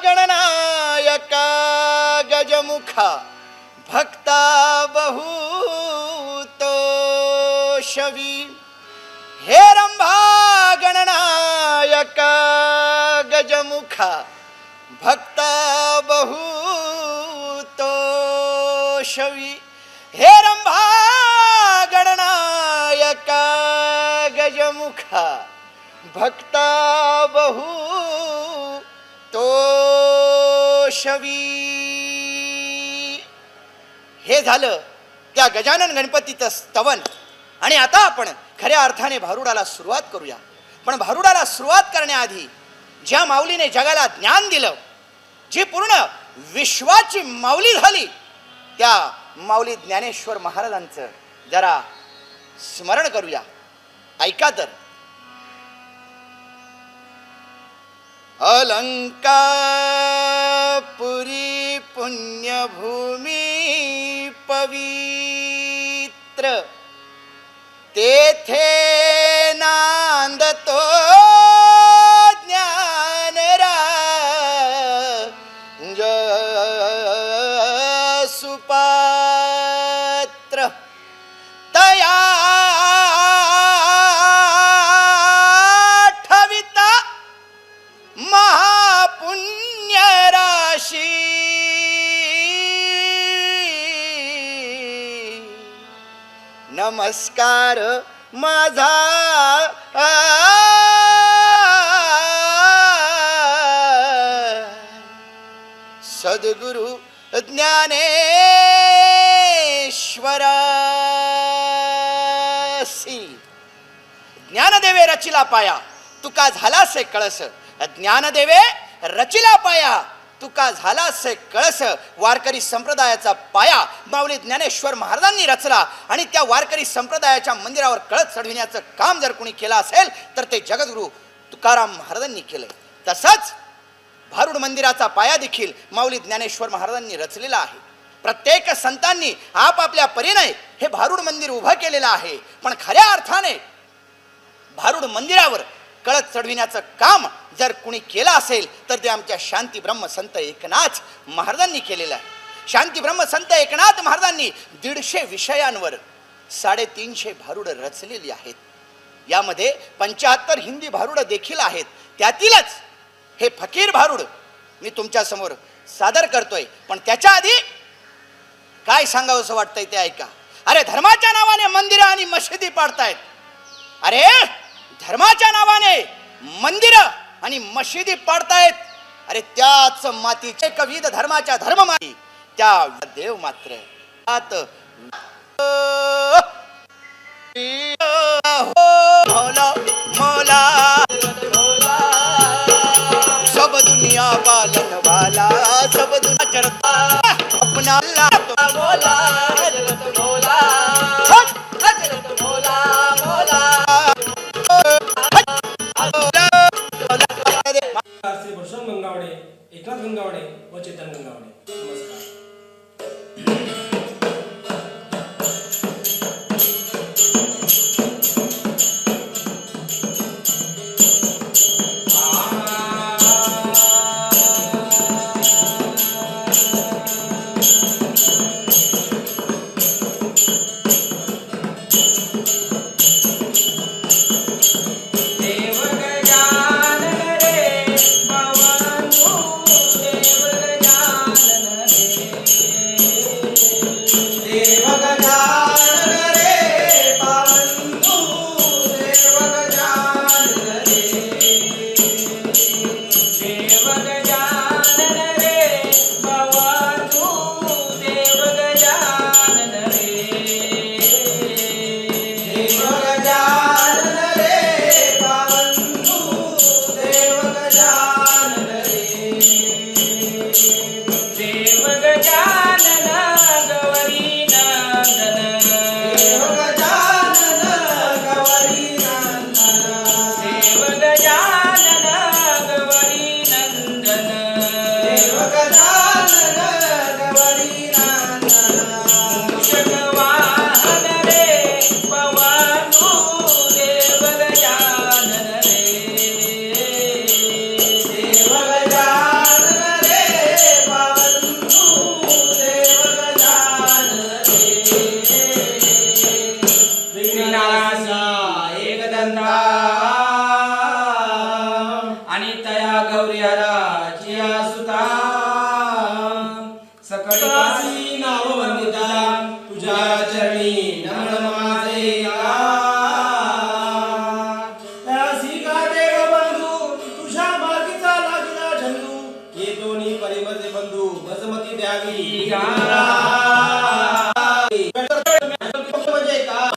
गणनायका गजमुखा, भक्ता बहुतोषवी. हे रंभा गणनायका गजमुखा, भक्ता बहुतोषवी. हे रंभा गणनायका गजमुखा, भक्ता बहुतोषवी. हे झालं त्या गजानन गणपतीचं स्तवन. आणि आता आपण खऱ्या अर्थाने भारुडाला सुरुवात करूया. पण भारुडाला सुरुवात करण्याआधी ज्या माऊलीने जगाला ज्ञान दिलं, जी पूर्ण विश्वाची माऊली झाली, त्या माऊली ज्ञानेश्वर महाराजांचं जरा स्मरण करूया. ऐका तर. अलंकापुरी पुण्यभूमी पवित्र, तेथे नांदतो ज्ञानराज सुपात्र. तया ठविता महापुण्य राशी, नमस्कार माझा सद्गुरु ज्ञानेश्वरासी. ज्ञानदेवे रचिला पाया, तुका झालासे कळस. ज्ञानदेवे रचिला पाया, तुका झालासे कळस. वारकरी संप्रदायाचा पाया माऊली ज्ञानेश्वर महाराजांनी रचला. आणि त्या वारकरी संप्रदायाच्या मंदिरावर कळस चढविण्याचं काम जर कोणी केलं असेल तर ते जगद्गुरु तुकाराम महाराजांनी केलंय. तसंच भारूड मंदिराचा पाया देखील माऊली ज्ञानेश्वर महाराजांनी रचलेला आहे. प्रत्येक संतांनी आपापल्या परीने हे भारूड मंदिर उभं केलेलं आहे. पण खऱ्या अर्थाने भारूड मंदिरावर कळस चढविण्याचं काम जर कुणी केलं असेल तर ते आमच्या शांती ब्रह्म संत एकनाथ महाराजांनी केलेलं आहे. शांती ब्रह्म संत एकनाथ महाराजांनी 150 विषयांवर 350 भारूड रचलेली आहेत. यामध्ये 75 हिंदी भारूड देखील आहेत. त्यातीलच हे फकीर भारूड मी तुमच्या समोर सादर करतोय. पण त्याच्या आधी काय सांगावं असं वाटतंय ते ऐका. अरे धर्माच्या नावाने मंदिरं आणि मशिदी पाडतायत. अरे धर्माच्या नावाने मंदिरं आणि मशिदी पाडतायत. अरे त्याच मातीचे कविध धर्माच्या धर्ममाती त्या देव मात्र आत मौला मौला सब दुनिया पालन वाला, सब दुनिया चरता बोला हजरत बोला हजरत बोला बोला से परशुराम गंगावडे, एकनाथ गंगावडे व चेतन गंगावडे. नमस्कार. आणि तया गौरी हराचिया सुता सकळी नाव वंदिता तुझ्या चरणी नमन माझे त्यासी का देव बंधू तुझ्या मार्गीचा लागला झंडू हे दोन्ही परिमते बंधू बसमती द्यावी म्हणजे का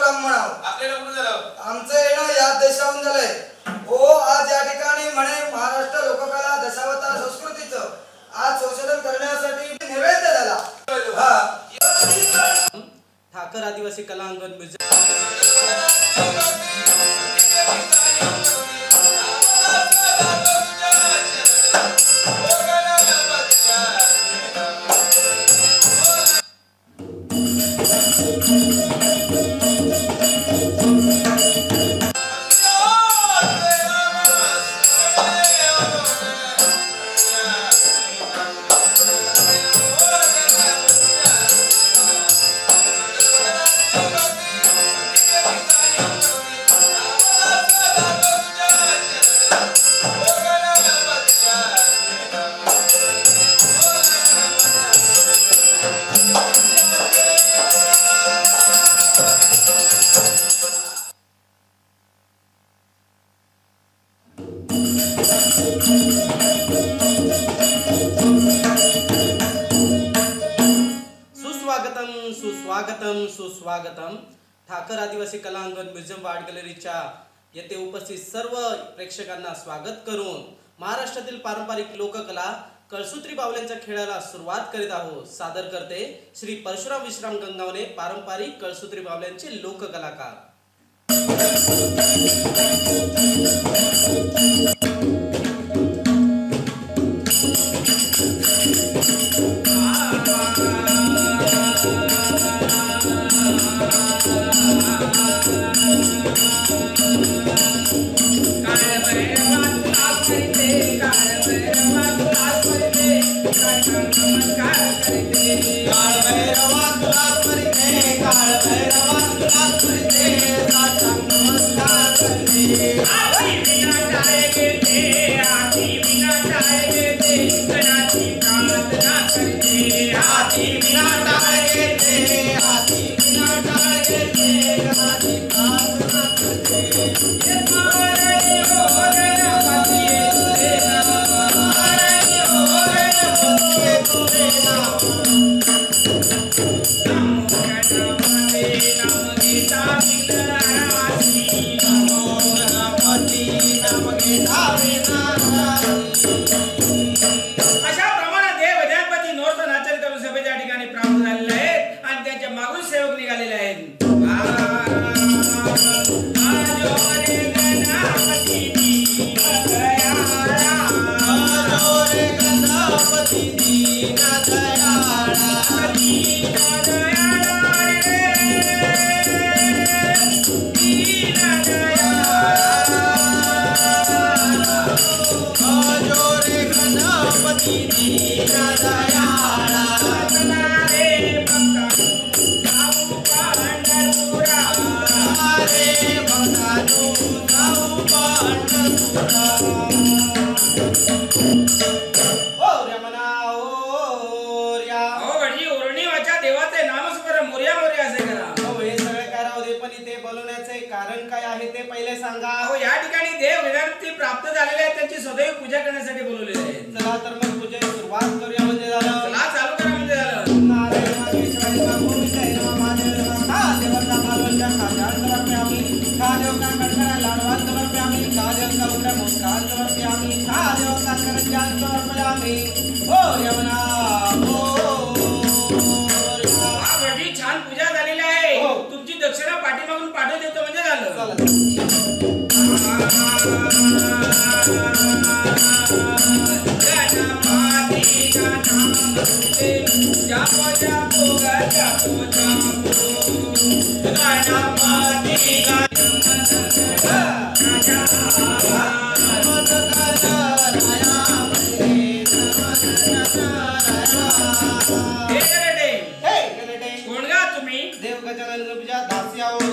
काम म्हणावं. आपल्याला कुठं झालं? आमचं येणं या देशाहून झालंय. हो, आज या ठिकाणी म्हणे महाराष्ट्र लोककला दशावतार संस्कृतीचं आज संशोधन करण्यासाठी नैवेद्य झाला. ठाकर आदिवासी कला अंगण म्युझियम. सुस्वागतम. ठाकर आदिवासी कला अंगण म्युझियम आर्ट गॅलरीच्या येथे उपस्थित सर्व प्रेक्षकांना स्वागत करून महाराष्ट्रातील पारंपरिक लोककला कळसूत्री बावल्यांच्या खेळाला सुरुवात करीत आहोत. सादर करते श्री परशुराम विश्राम गंगावणे, पारंपरिक कळसूत्री बावल्यांचे लोककलाकार. प्राप्त झालेले आहेत त्यांची सदैव पूजा करण्यासाठी बोलवलेले आहे. चला तर मग पूजेला सुरुवात करूया. म्हणजे झालं. चला चालू करा. म्हणजे झालं. छान पूजा झालेली आहे. तुमची दक्षिणा पाठीमागून पाठवून देतो. म्हणजे झालं.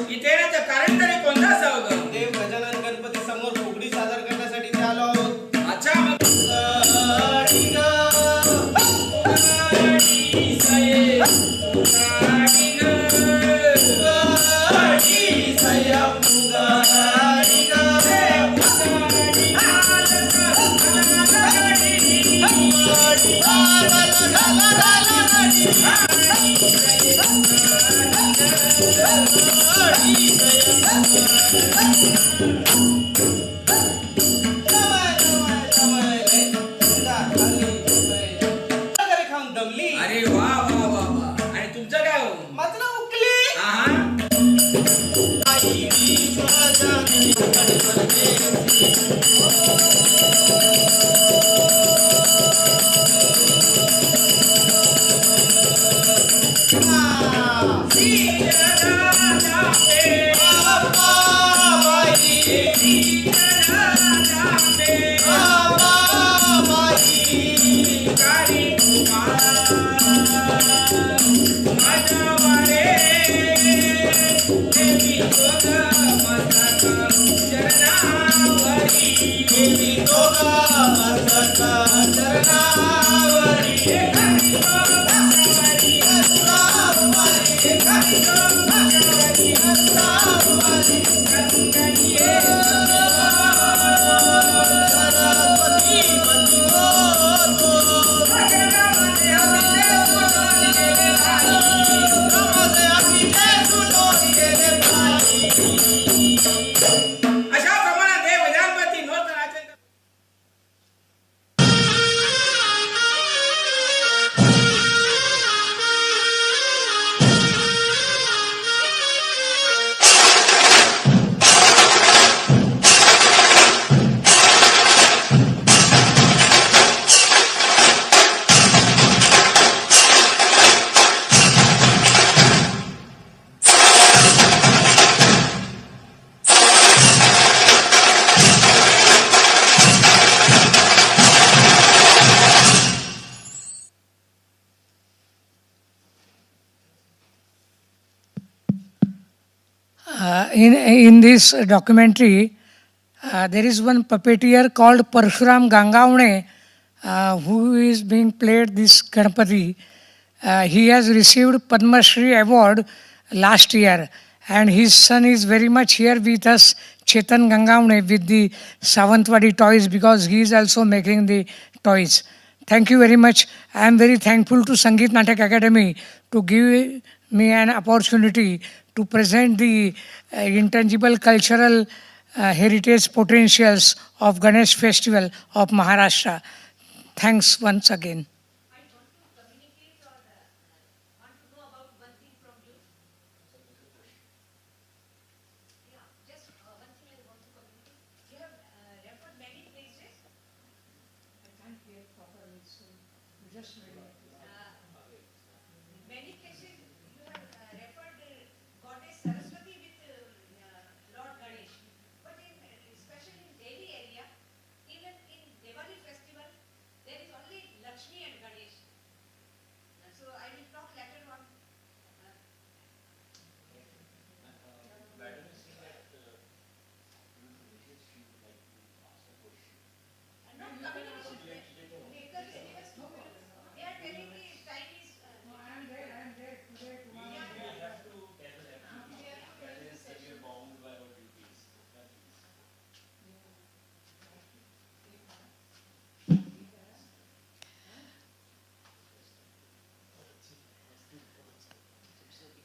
इथे येण्याचं कारण तरी कोणतं असावं? देव गजानन गणपती समोर फुगडी सादर करण्यासाठी इथे आलो आहोत. अच्छा मग खाऊन दमली अरे वा वा वा वा आणि तुमचं काय हो माझं नाव उकली आहा अशा प्रमाणात हे विधानपती नूतनाचे In this documentary, there is one puppeteer called Parshuram Gangavne, who is being played this Ganpati. He has received Padma Shri award last year, and his son is very much here with us, Chetan Gangavne, with the Savantwadi toys, because he is also making the toys. Thank you very much. I am very thankful to Sangeet Natak Academy to give me an opportunity to present the intangible cultural heritage potentials of Ganesh Festival of Maharashtra. Thanks once again. I want to communicate or want to know about one thing from you. Yeah, just one thing I want to communicate. You have referred many places. Many places you have referred goddess Saraswati with Lord Ganesh. But especially in Delhi area, even in Diwali festival, there is only Lakshmi and Ganesh. So I will talk later on. Not communication. Because they are telling me time is. I am there today, tomorrow.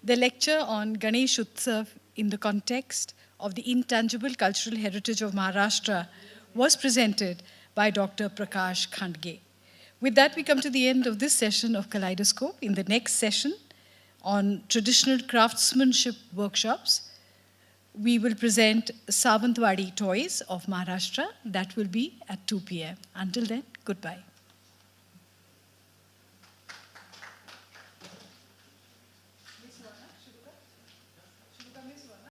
The lecture on Ganesh Utsav in the context of the intangible cultural heritage of Maharashtra was presented by Dr. Prakash Khandge. With that, we come to the end of this session of Kaleidoscope. In the next session on traditional craftsmanship workshops, we will present Savantwadi toys of Maharashtra. That will be at 2 p.m. Until then, goodbye.